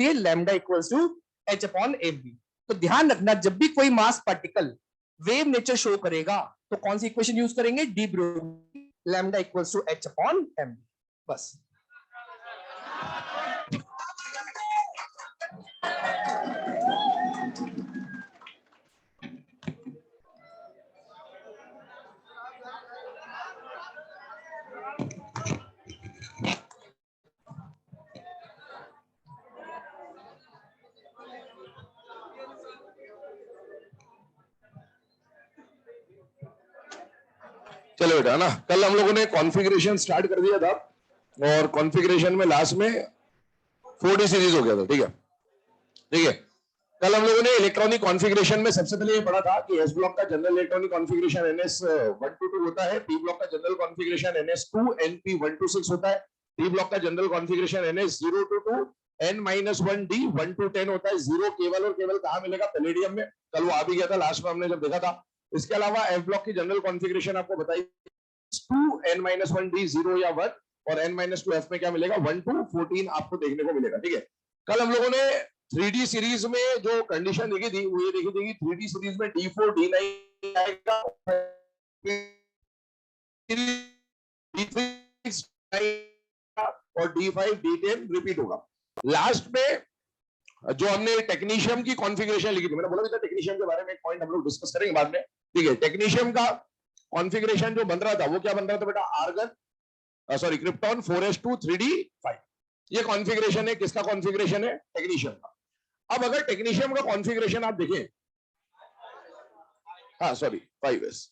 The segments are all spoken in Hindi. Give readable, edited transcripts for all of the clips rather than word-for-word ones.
होती है lambda equals to H upon F B. तो ध्यान रखना, जब भी कोई mass particle wave nature show करेगा तो कौन सी इक्वेशन यूज करेंगे, de Broglie, lambda equals to H upon M B. बस चलो बेटा ना, कल हम लोगों ने कॉन्फ़िगरेशन स्टार्ट कर दिया था और कॉन्फ़िगरेशन में लास्ट में 4D सीरीज हो गया था। ठीक है, ठीक है। कल हम लोगों ने इलेक्ट्रॉनिक कॉन्फ़िगरेशन में सबसे पहले ये पढ़ा था कि एस ब्लॉक का जनरल इलेक्ट्रॉनिक कॉन्फ़िगरेशन NS122 होता है, पी ब्लॉक का जनरल कॉन्फ़िगरेशन NS2 NP126 होता है, टी ब्लॉक का general configuration NS022 N-1 D 1 to 10 होता है। जीरो केवल और केवल कहां मिलेगा, पैलेडियम में। कल वो आ भी गया था लास्ट में हमने जब देखा था। इसके अलावा एफ ब्लॉक की जनरल कॉन्फ़िगरेशन आपको बताई 2 N-1 D 0 या 1 और N-2 F में क्या मिलेगा 1 to 14 आपको देखने को मिलेगा। ठीक है, कल हम लोगों ने 3D सीरीज में जो कंडीशन देखी थी वो ये देखी थी कि 3D सीरीज में D4 D9 आएगा, D3 और D5 D10 रिपीट होगा। लास्ट में जो हमने टेक्नीशियम की कॉन्फ़िगरेशन लिखी थी, मैंने बोला था टेक्नीशियम के बारे में एक पॉइंट हम लोग डिस्कस करेंगे बाद में। ठीक है, टेक्नीशियम का कॉन्फ़िगरेशन जो बन रहा था वो क्या बन रहा था बेटा, argon sorry krypton 4s2 3d5। ये कॉन्फ़िगरेशन है, किसका कॉन्फ़िगरेशन है, टेक्नीशियम का। अब अगर टेक्नीशियम का कॉन्फ़िगरेशन आप देखें, हाँ सॉरी 5s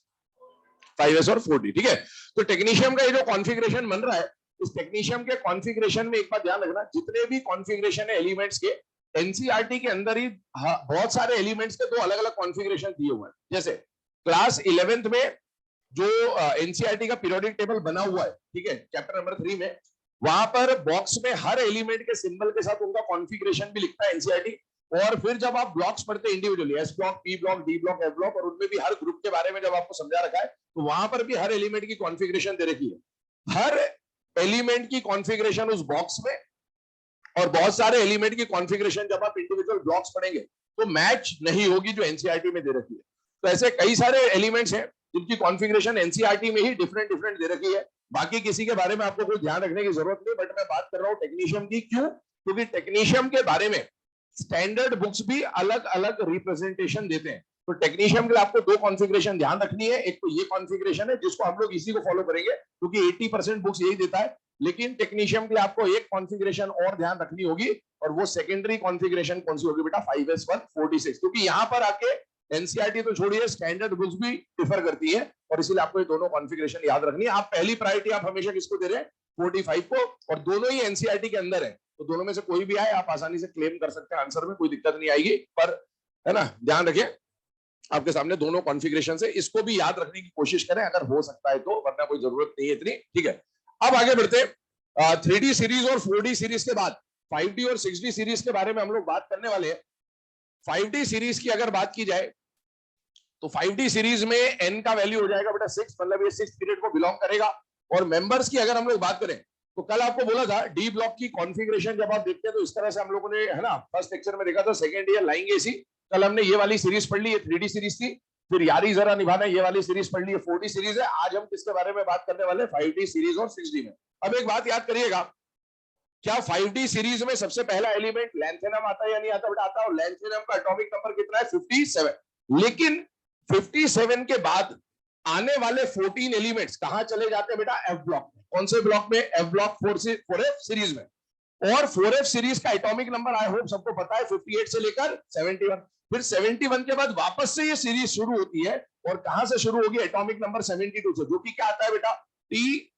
और 4d। ठीक है, तो टेक्नीशियम का ये जो कॉन्फ़िगरेशन बन रहा है, इस टेक्नीशियम के कॉन्फ़िगरेशन में एक बात ध्यान रखना, जितने भी कॉन्फ़िगरेशन है एलिमेंट्स के, एनसीईआरटी के अंदर ही बहुत सारे एलिमेंट्स के दो अलग अलग कॉन्फ़िगरेशन दिए हुए हैं। जैसे क्लास 11th में जो एनसीईआरटी का पीरियोडिक टेबल बना हुआ है, ठीक है, चैप्टर नंबर 3 में, वहां पर बॉक्स में हर एलिमेंट के सिंबल के साथ उनका कॉन्फ़िगरेशन भी लिखता है एनसीईआरटी। और फिर जब आप ब्लॉक्स पढ़ते हैं individually, S block, P block, D block, F block, और उनमें भी हर ग्रुप के बारे में जब आपको समझा रखा है, तो वहां पर भी हर एलिमेंट की कॉन्फ़िगरेशन दे रखी है। हर एलिमेंट की कॉन्फ़िगरेशन उस बॉक्स में और बहुत सारे एलिमेंट की कॉन्फ़िगरेशन जब आप इंडिविजुअल ब्लॉक्स पढ़ेंगे तो मैच नहीं होगी जो एनसीईआरटी में दे रखी है। तो ऐसे कई सारे एलिमेंट्स हैं जिनकी कॉन्फ़िगरेशन एनसीईआरटी में ही डिफरेंट डिफरेंट दे रखी है। बाकी किसी के बारे में आपको कोई ध्यान रखने की जरूरत नहीं, बट मैं बात कर रहा हूं टेक्नीशियम की। क्यों? क्योंकि टेक्नीशियम के बारे में स्टैंडर्ड बुक्स भी अलग अलग रिप्रेजेंटेशन देते हैं। तो टेक्नीशियम के लिए आपको दो कॉन्फ़िगरेशन ध्यान रखनी है। एक तो ये कॉन्फ़िगरेशन है जिसको हम लोग इसी को फॉलो करेंगे क्योंकि 80% बुक्स यही देता है। लेकिन टेक्नीशियम के लिए आपको एक कॉन्फ़िगरेशन और ध्यान रखनी होगी, और वो सेकेंडरी कॉन्फ़िगरेशन कौन सी होगी बेटा, 5s1 46। क्योंकि यहां पर आके एनसीईआरटी तो छोड़िए, स्टैंडर्ड बुक्स भी डिफर करती है, और इसीलिए आपको ये दोनों कॉन्फ़िगरेशन याद रखनी है। आप पहली प्रायोरिटी आप हमेशा किसको दे रहे हैं, 45 को, और दोनों ही एनसीईआरटी के अंदर है। तो दोनों में से कोई भी आए आप आसानी से क्लेम कर सकते हैं आंसर में, कोई दिक्कत नहीं आएगी। पर है ना, ध्यान रखें आपके सामने दोनों कॉन्फ़िगरेशन से, इसको भी याद रखने की कोशिश करें अगर हो सकता है तो, वरना कोई जरूरत नहीं है इतनी। ठीक है, अब आगे बढ़ते 3D सीरीज और 4D सीरीज के बाद 5D और 6D सीरीज के बारे में हम लोग बात करने वाले हैं। 5D सीरीज की अगर बात की जाए तो 5D सीरीज में n का वैल्यू हो जाएगा बेटा 6, मतलब ये 6th पीरियड को बिलोंग करेगा। और मेंबर्स की अगर हम लोग बात करें तो कल आपको बोला था डी ब्लॉक की कॉन्फ़िगरेशन जब आप देखते हैं तो इस तरह से हम लोगों ने, है ना, फर्स्ट लेक्चर में देखा था, सेकंड ईयर लाएंगे इसी। कल हमने ये वाली सीरीज पढ़ ली, ये 3D सीरीज थी। फिर यारी जरा निभाना, ये वाली सीरीज पढ़ ली, ये 4D सीरीज है। आज हम किसके बारे में बात करने वाले हैं, 5D सीरीज और 6D में। अब एक बात याद करिएगा, क्या 5D सीरीज में सबसे पहला एलिमेंट लैंथेनम आता है या नहीं आता बेटा, आता है। और लैंथेनम का एटॉमिक नंबर कितना है, 57। लेकिन 57 के बाद आने वाले 14 एलिमेंट्स कहां चले जाते हैं बेटा, एफ ब्लॉक में। कौन से ब्लॉक में, एफ ब्लॉक 4F सीरीज में। और 4F सीरीज का एटॉमिक नंबर आई होप सबको पता है, 58 से लेकर 71। फिर 71 के बाद वापस से ये सीरीज शुरू होती है, और कहां से शुरू होगी, एटॉमिक नंबर 72 से, जो कि क्या आता है बेटा, टी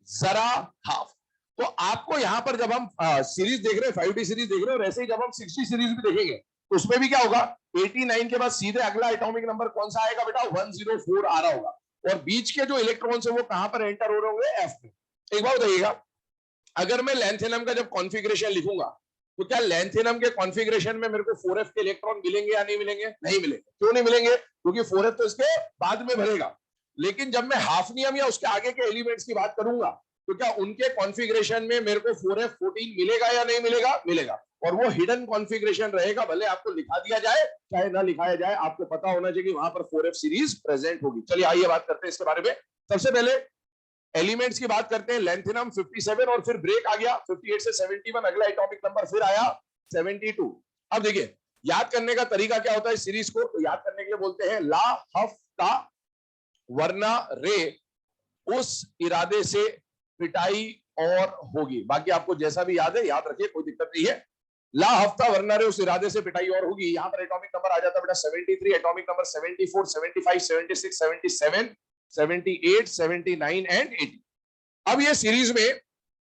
जरा हाफ। तो आपको यहां पर जब हम सीरीज देख रहे हैं, 5D सीरीज देख रहे हैं, और ऐसे ही जब हम 60 सीरीज भी देखेंगे तो उसमें भी क्या होगा, 89 के बाद सीधे अगला एटॉमिक नंबर कौन सा आएगा बेटा, 104 आ रहा होगा। और बीच के जो इलेक्ट्रॉन्स है वो कहां पर एंटर हो रहे होंगे, एफ में। एक बात बताइएगा, अगर मैं लैंथेनम का जब कॉन्फ़िगरेशन लिखूंगा तो क्या लैंथेनम के कॉन्फ़िगरेशन में मेरे को 4F के इलेक्ट्रॉन मिलेंगे या नहीं मिलेंगे, नहीं मिलेंगे। क्यों नहीं मिलेंगे, क्योंकि 4F तो इसके बाद में भरेगा। लेकिन जब मैं हाफनियम या उसके आगे के एलिमेंट्स की बात करूंगा तो क्या उनके कॉन्फ़िगरेशन में मेरे को 4F14 मिलेगा या नहीं मिलेगा, मिलेगा। और वो हिडन कॉन्फ़िगरेशन रहेगा, भले आपको लिखा दिया जाए चाहे ना लिखाया जाए, आपको पता होना चाहिए कि वहां पर 4f सीरीज प्रेजेंट होगी। चलिए आइए बात करते हैं इसके बारे में। सबसे पहले एलिमेंट्स की बात करते हैं। लेंथेनम 57 और फिर ब्रेक आ गया 58 से 71, अगला एटॉमिक नंबर फिर आया 72। अब देखिए याद करने का तरीका क्या होता है इस सीरीज को, तो याद करने के लिए बोलते हैं ला हफ्ता वरना रे उस इरादे से पिटाई और होगी। बाकी आपको जैसा भी याद है याद रखिए, कोई दिक्कत नहीं है। ला हफ्ता वरना रे उस इरादे से पिटाई और होगी। यहां पर एटॉमिक नंबर आ जाता है बेटा 73, एटॉमिक नंबर 74, 75, 76, 77, 78, 79 एंड 80। अब ये सीरीज में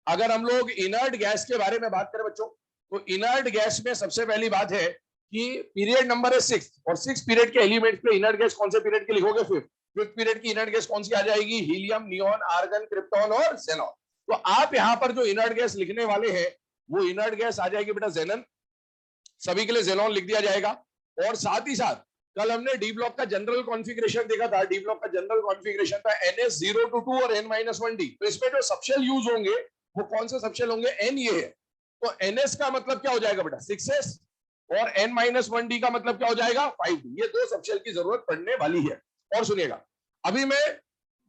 अगर हम लोग इनर्ट गैस के बारे में बात करें बच्चों, तो इनर्ट गैस में सबसे पहली बात है कि पीरियड नंबर है 6 और 6 पीरियड के एलिमेंट पे इनर्ट गैस कौन से पीरियड के लिखोगे? फिफ्थ पीरियड की इनर्ट गैस कौन सी आ जाएगी? हीलियम, नियोन, आर्गन, क्रिप्टॉन और जेनॉन। तो आप यहां पर जो इनर्ट गैस लिखने वाले हैं वो इनर्ट गैस आ जाएगी बेटा जेनन, सभी के लिए जेनॉन लिख दिया जाएगा। और साथ ही साथ कल हमने डी ब्लॉक का जनरल कॉन्फ़िगरेशन देखा था। डी ब्लॉक का जनरल कॉन्फ़िगरेशन था NS0 to 2 और N-1D। तो इसमें जो सबशेल यूज होंगे वो कौन से सबशेल होंगे? N ये है, तो NS का मतलब क्या हो जाएगा बेटा? 6s और N-1D का मतलब क्या हो जाएगा? 5D। ये दो सबशेल की जरूरत पड़ने वाली है। और सुनिएगा, अभी मैं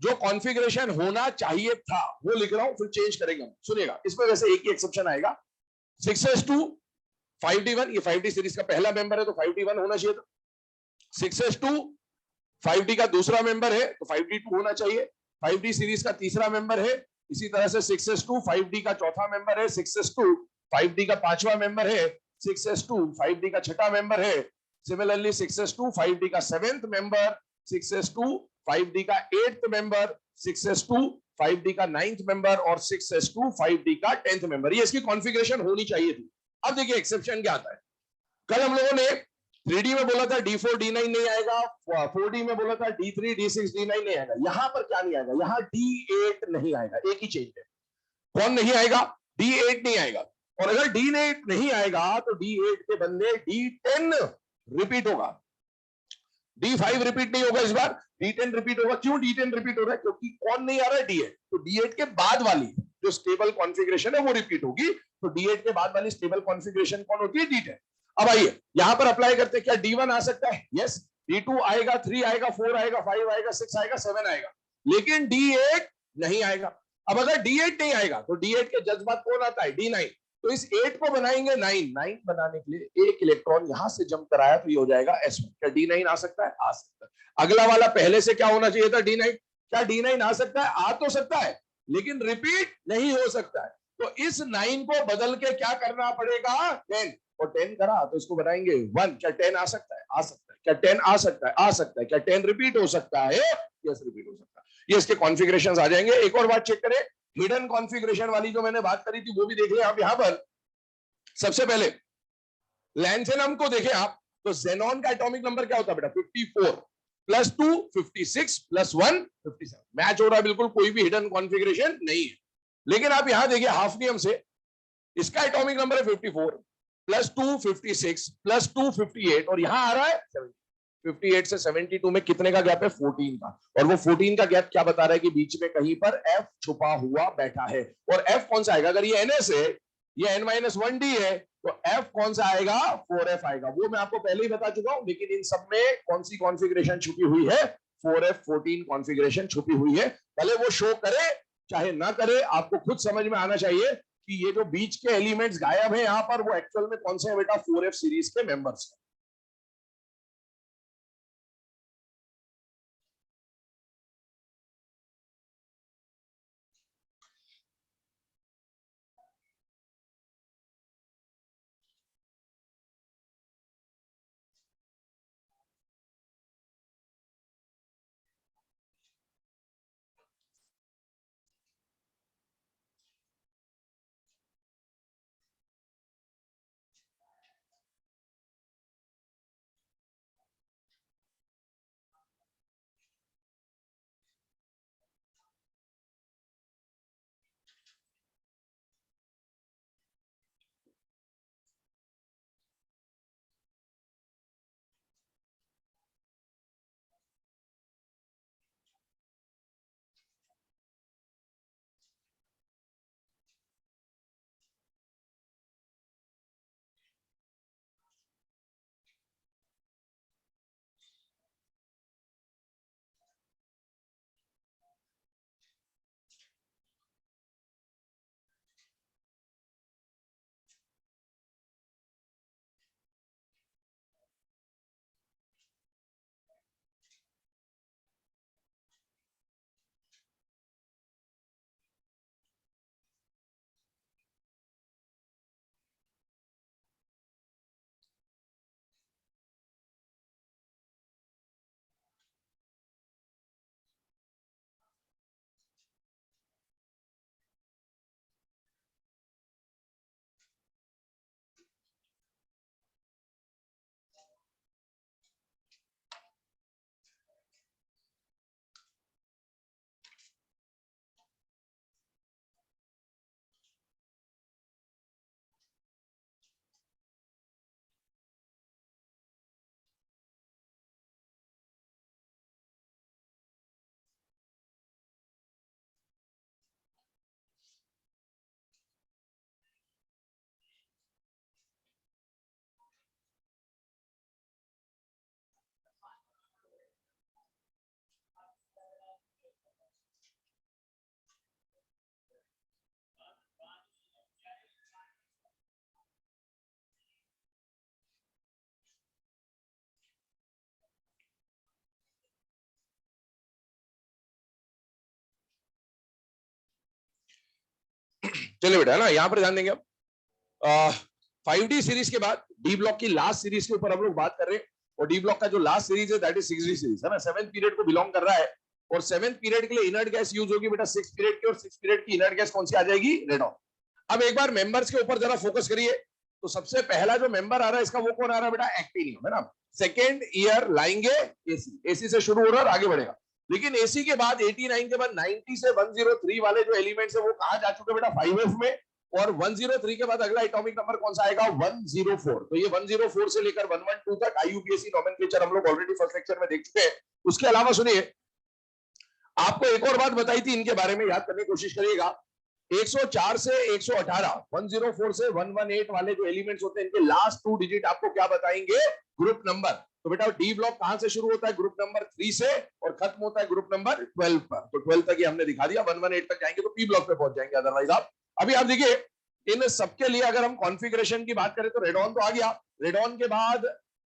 जो कॉन्फ़िगरेशन होना चाहिए था वो लिख रहा हूं, फिर चेंज करेंगे हम। सुनिएगा, इसमें वैसे एक ही एक्सेप्शन आएगा, 6s2 5D1, ये 5D सीरीज का पहला मेंबर है तो 5D1 होना चाहिए था। 6s2 5D का दूसरा मेंबर है तो 5D2 होना चाहिए। 5D सीरीज का तीसरा मेंबर है, इसी तरह से 6s2 5D का चौथा मेंबर है, 6s2 5D का पांचवा मेंबर है, 6s2 5D का छठा मेंबर है। सिमिलरली 6s2 5D का सेवेंथ मेंबर, 6s2 5D का एट्थ मेंबर, 6s2 5D का नाइन्थ मेंबर और 6s2 5D का 10th मेंबर। ये इसकी कॉन्फ़िगरेशन होनी चाहिए थी। अब देखिए एक्सेप्शन क्या आता है। कल हम लोगों ने 3D में बोला था D4 D9 नहीं आएगा, 4D में बोला था D3 D6 D9 नहीं आएगा। यहां पर क्या नहीं आएगा? यहां D8 नहीं आएगा, एक ही चेंज है। कौन नहीं आएगा? D8 नहीं आएगा। और अगर D8 नहीं आएगा तो D8 के बदले D10 रिपीट होगा। D5 रिपीट नहीं होगा इस बार, D10 रिपीट होगा। क्यों D10 रिपीट हो रहा है? क्योंकि कौन नहीं आ रहा है? D8। तो D8 के बाद वाली जो स्टेबल कॉन्फ़िगरेशन है वो रिपीट होगी। तो D8 के बाद वाली स्टेबल कॉन्फ़िगरेशन कौन होती है? D10। अब आइए यहां पर अप्लाई करते हैं। क्या D1 आ सकता है? यस। D2 आएगा, 3 आएगा, 4 आएगा, 5 आएगा, 6 आएगा, 7 आएगा, लेकिन D8 नहीं आएगा। अब अगर D8 नहीं आएगा तो D8 के जज्बात कौन आता है? D9। तो इस 8 को बनाएंगे 9। 9 बनाने के लिए एक इलेक्ट्रॉन यहां से जंप कराया तो ये हो जाएगा S1। क्या D9 आ सकता है? आ सकता है। अगला वाला पहले से क्या होना चाहिए था? D9। क्या D9 आ सकता है? आ तो सकता है, लेकिन रिपीट नहीं हो सकता है। तो इस 9 को बदल के क्या करना पड़ेगा? 10। और 10 करा तो इसको बनाएंगे 1। क्या 10 आ सकता है? आ सकता है। क्या 10 आ सकता है? आ सकता है। क्या 10 रिपीट हो सकता है? यस, रिपीट हो सकता है। ये इसके कॉन्फ़िगरेशंस आ जाएंगे। एक और बात चेक करें, हिडन कॉन्फ़िगरेशन वाली जो मैंने बात करी थी वो भी देख लें आप। यहां पर सबसे पहले लैंथेनम को देखें आप, तो जेनॉन का एटॉमिक नंबर क्या होता है बेटा? 54 प्लस 2 56 प्लस 1 57। मैच हो रहा है बिल्कुल, कोई भी हिडन कॉन्फ़िगरेशन नहीं है। लेकिन आप यहां देखिए हाफनियम से, इसका एटॉमिक नंबर है 54 प्लस 2 56 प्लस 2 58 और यहां आ रहा है 70। 58 से 72 में कितने का गैप है? 14 का। और वो 14 का गैप क्या बता रहा है? कि बीच में कहीं पर F छुपा हुआ बैठा है। और F कौन सा आएगा? अगर ये NS है, ये N-1D है, तो F कौन सा आएगा? 4F आएगा। वो मैं आपको पहले ही बता चुका हूं। लेकिन इन सब में कौन सी कॉन्फ़िगरेशन छुपी हुई है? 4F14 कॉन्फ़िगरेशन छुपी हुई है। भले वो शो करे चाहे ना करे, आपको खुद समझ में आना चाहिए कि ये जो बीच के एलिमेंट्स गायब है यहां पर, वो एक्चुअल में कौन से है बेटा? 4F सीरीज के मेंबर्स हैं। चलिए बेटा, है ना, यहां पर ध्यान देंगे अब 5D सीरीज के बाद डी ब्लॉक की लास्ट सीरीज के ऊपर हम लोग बात कर रहे हैं, और डी ब्लॉक का जो लास्ट सीरीज है दैट इज 6D सीरीज, है ना, 7th पीरियड को बिलोंग कर रहा है, और 7th पीरियड के लिए इनर्ट गैस यूज होगी बेटा 6th पीरियड की, और 6th पीरियड की इनर्ट गैस कौन सी आ जाएगी, रेडॉन। अब एक बार मेंबर्स के ऊपर जरा फोकस करिए, तो सबसे पहला जो मेंबर आ रहा है इसका वो कौन आ रहा है बेटा, एक्टिनियम, है ना। सेकेंड ईयर लाएंगे एसी, एसी से शुरू हो रहा है और आगे बढ़ेगा, लेकिन एसी के बाद 89 के बाद 90 से 103 वाले जो एलिमेंट्स है वो कहां जा चुके बेटा, 5F में, और 103 के बाद अगला एटॉमिक नंबर कौन सा आएगा, 104। तो ये 104 से लेकर 112 तक आईयूपीएसी नोमेनक्लेचर हम लोग ऑलरेडी फर्स्ट लेक्चर में देख चुके हैं। उसके अलावा सुनिए, आपको एक और बात बताई थी इनके बारे में, याद करने की कोशिश करिएगा। 104 से 118, 104 से 118 वाले जो एलिमेंट्स होते हैं इनके लास्ट 2 डिजिट आपको क्या बताएंगे, ग्रुप नंबर। तो बेटा डी ब्लॉक कहां से शुरू होता है, ग्रुप नंबर 3 से, और खत्म होता है ग्रुप नंबर 12 पर। तो 12 तक ही हमने दिखा दिया, 118 तक जाएंगे तो पी ब्लॉक पे पहुंच जाएंगे, अदरवाइज आप अभी आप देखिए इन सबके लिए अगर हम कॉन्फ़िगरेशन की बात करें तो रेडॉन तो आ गया, रेडॉन के बाद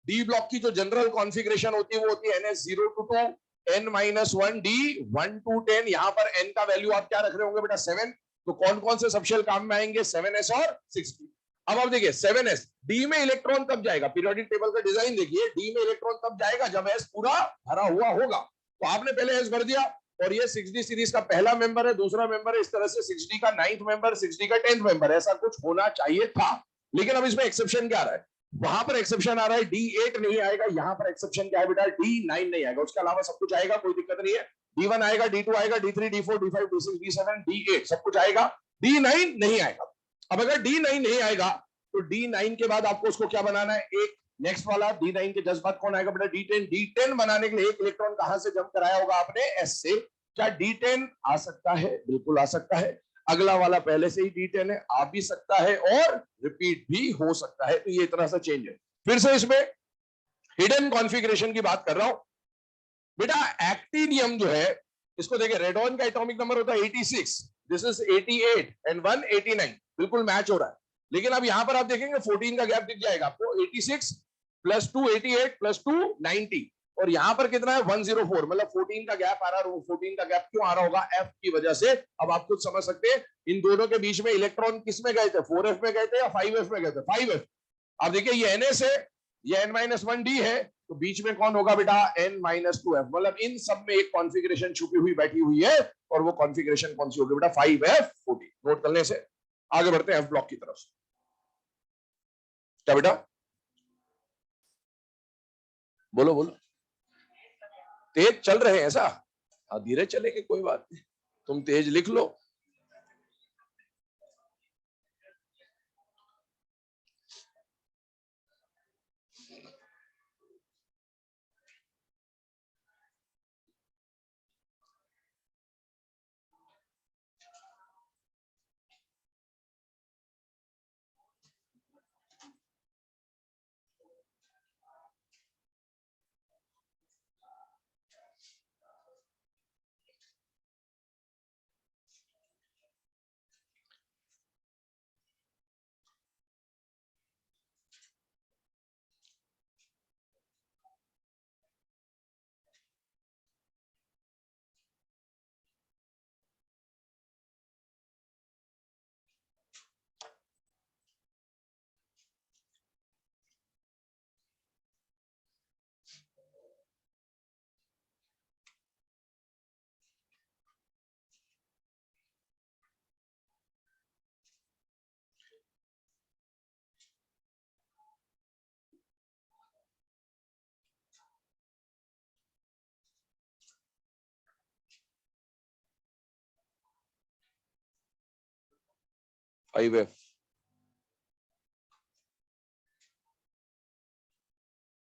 डी ब्लॉक की जो जनरल कॉन्फ़िगरेशन होती है वो होती है NS0 to 2 N-1 D 1 to 10। यहां पर n का वैल्यू आप क्या रख रहे होंगे बेटा, 7। तो कौन कौन से सबशेल काम में आएंगे, 7s और 6p। अब आप देखिए 7s, डी में इलेक्ट्रॉन तब जाएगा, पीरियोडिक टेबल का डिजाइन देखिए, डी में इलेक्ट्रॉन तब जाएगा जब s पूरा भरा हुआ होगा। तो आपने पहले s भर दिया, और ये 6D सीरीज का पहला मेंबर है, दूसरा मेंबर है, इस तरह से 6D का 9th मेंबर, 6D का 10th मेंबर, ऐसा कुछ होना चाहिए था। लेकिन अब इसमें एक्सेप्शन क्या आ रहा है, वहां पर एक्सेप्शन आ रहा है D8 नहीं आएगा, यहां पर एक्सेप्शन क्या है बेटा, D9 नहीं आएगा, उसके अलावा सब कुछ आएगा, कोई दिक्कत नहीं है। D1 आएगा, D2 आएगा, D3 D4 D5 D6 D7 D8 सब कुछ आएगा, D9 नहीं आएगा। अब अगर D9 नहीं आएगा तो D9 के बाद आपको उसको क्या बनाना है, एक नेक्स्ट वाला D9 के जज्बात कौन आएगा बेटा, D10। D10 बनाने के लिए एक इलेक्ट्रॉन कहां से जंप कराया होगा आपने, S से। क्या D10 आ सकता है, बिल्कुल आ सकता है। अगला वाला पहले से ही D10 है, आ भी सकता है और रिपीट भी हो सकता है, तो ये इतना सा चेंज है। फिर से इसमें हिडन कॉन्फ़िगरेशन की बात कर रहा हूं बेटा। एक्टिनियम जो है इसको देखिए, रेडॉन का एटॉमिक नंबर होता है 86, दिस इज 88 एंड 189, बिल्कुल मैच हो रहा है। लेकिन अब यहां पर आप देखेंगे 14 का गैप दिख जाएगा आपको, 86 प्लस 2 88 प्लस 2 90, और यहां पर कितना है 104, मतलब 14 का गैप आ रहा है। 14 का गैप क्यों आ रहा होगा, F की वजह से। अब आप कुछ समझ सकते हैं, इन दोनों के बीच में इलेक्ट्रॉन किस में गए थे, 4F में गए थे या 5F में गए थे, 5F। अब देखिए ये NS है, ये N-1D है, तो बीच में कौन होगा बेटा, N-2F। मतलब इन सब में एक कॉन्फ़िगरेशन छुपी हुई बैठी हुई है, और वो कॉन्फ़िगरेशन कौन सी होगी बेटा, 5F14। नोट करने से आगे बढ़ते हैं F ब्लॉक की तरफ। क्या बेटा, बोलो बोलो, तेज चल रहे हैं ऐसा, धीरे चलेंगे कोई बात नहीं, तुम तेज लिख लो।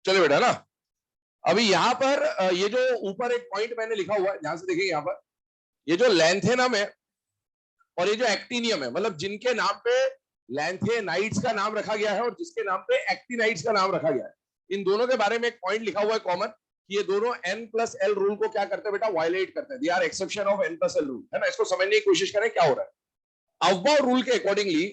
चलो बेटा ना, अभी यहां पर ये जो ऊपर एक पॉइंट मैंने लिखा हुआ है, ध्यान से देखिए, यहां पर ये जो लैंथेनम है और ये जो एक्टिनियम है, मतलब जिनके नाम पे लैंथेनाइट्स का नाम रखा गया है और जिसके नाम पे एक्टिनाइट्स का नाम रखा गया है, इन दोनों के बारे में एक पॉइंट लिखा हुआ है कॉमन, कि ये दोनों N+L रूल को क्या करते हैं बेटा, वायलेट करते हैं। They are exception of N+L rule, है ना। इसको समझने की कोशिश करें क्या हो रहा है। अफबाउ रूल के अकॉर्डिंगली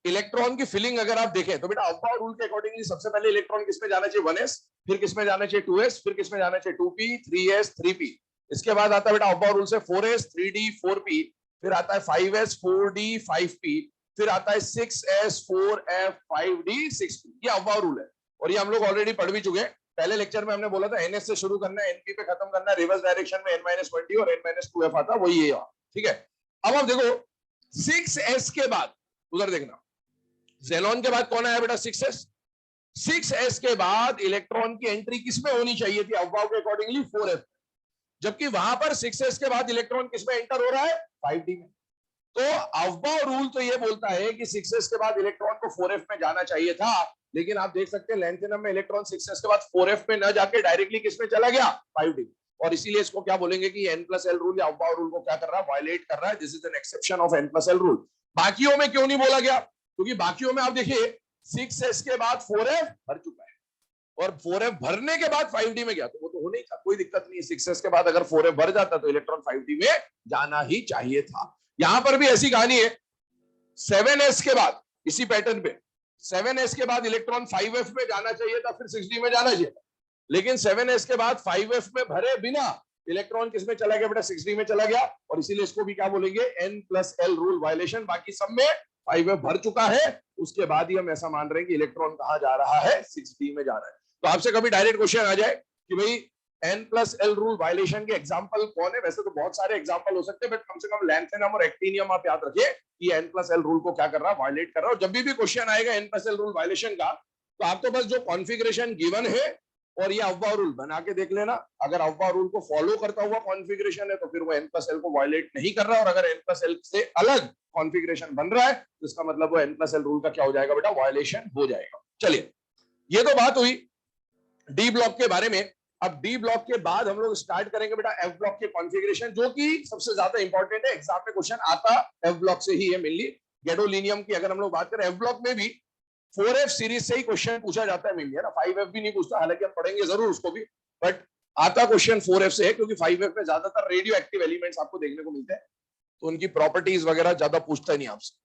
इलेक्ट्रॉन की फिलिंग अगर आप देखें तो बेटा, अफबाउ रूल के अकॉर्डिंगली सबसे पहले इलेक्ट्रॉन किसमें जाना चाहिए, 1s, फिर किसमें जाना चाहिए 2s, फिर किसमें जाना चाहिए 2p, 3s, 3p। इसके बाद आता है बेटा अफबाउ रूल से 4s, 3d, 4p, फिर आता है 5s 4d 5p, फिर आता है 6s 4f 5d 6p। ये अव्वा रूल है और ये हम लोग ऑलरेडी पढ़ भी चुके हैं। पहले लेक्चर में हमने बोला था ns से शुरू करना है, np पे खत्म करना है, रिवर्स डायरेक्शन में n-20 और n-2f आता, वही ये। ठीक है, अब आप देखो 6s के बाद उधर देखना, ज़ेनॉन के बाद कौन आया बेटा? 6s। 6s के बाद इलेक्ट्रॉन की एंट्री किसमें होनी चाहिए थी अव्वा के अकॉर्डिंगली? 4f। जबकि वहां पर 6s के बाद इलेक्ट्रॉन किसमें एंटर हो रहा है? 5d में। तो अव्वा रूल तो ये बोलता है कि 6s के बाद इलेक्ट्रॉन को 4f में जाना चाहिए था, लेकिन आप देख सकते हैं लैंथेनम में इलेक्ट्रॉन 6s के बाद 4f में न जाके डायरेक्टली किसमें चला गया? 5d। और इसीलिए इसको क्या बोलेंगे कि n+l रूल या अव्वा रूल को क्या कर रहा है? वायलेट कर रहा है। This is an exception of n+l rule. बाकियों में क्यों नहीं बोला गया? क्योंकि बाकियों में आप देखिए 6s के बाद 4f भर चुका है और 4f भरने के बाद 5d में गया, तो वो तो होने का कोई दिक्कत नहीं है। 6s के बाद अगर 4f भर जाता तो इलेक्ट्रॉन 5d में जाना ही चाहिए था। यहां पर भी ऐसी कहानी है। 7s के बाद इसी पैटर्न पे 7s के बाद इलेक्ट्रॉन 5f में जाना चाहिए था, फिर 6d में जाना चाहिए था, लेकिन 7s के बाद 5f में भरे बिना इलेक्ट्रॉन किसमें चला गया बेटा? 6d में चला गया। और इसीलिए इसको भी क्या बोलेंगे? n+l rule violation. बाकी सब में 5f भर चुका है, उसके बाद ही हम ऐसा मान रहे हैं कि इलेक्ट्रॉन कहां जा रहा है? 6d में जा रहा है। तो आपसे कभी डायरेक्ट क्वेश्चन आ जाए कि भाई n+l रूल वायलेशन के एग्जांपल कौन है? वैसे तो बहुत सारे एग्जांपल हो सकते हैं, बट कम से कम लैंथेनम और एक्टिनियम आप याद रखिए कि n+l रूल को क्या कर रहा है? वायलेट कर रहा है। और जब भी क्वेश्चन आएगा n+l रूल वायलेशन का, तो आप तो बस जो कॉन्फ़िगरेशन गिवन है और ये अव्वा रूल बना के देख लेना। अगर अव्वा रूल को फॉलो करता हुआ कॉन्फ़िगरेशन है तो फिर वो n+l को वायलेट नहीं कर रहा, और अगर n+l से अलग कॉन्फ़िगरेशन बन रहा है तो इसका मतलब वो n+l रूल का क्या हो जाएगा बेटा? वायलेशन हो जाएगा। चलिए, ये तो बात हुई डी ब्लॉक के बारे में। अब डी ब्लॉक के बाद हम लोग स्टार्ट करेंगे बेटा एफ ब्लॉक के कॉन्फ़िगरेशन, जो कि सबसे ज्यादा इंपॉर्टेंट है। एग्जाम में क्वेश्चन आता एफ ब्लॉक से ही है मेनली। गैडोलिनियम की अगर हम लोग बात करें, एफ ब्लॉक में भी 4f सीरीज से ही क्वेश्चन पूछा जाता है मेनली, है ना। 5f भी नहीं पूछता, हालांकि हम पढ़ेंगे जरूर उसको भी, बट आता क्वेश्चन 4f से है, क्योंकि 5f में ज्यादातर रेडियो एक्टिव एलिमेंट्स आपको देखने को मिलते हैं, तो उनकी प्रॉपर्टीज वगैरह ज्यादा पूछता नहीं आपसे।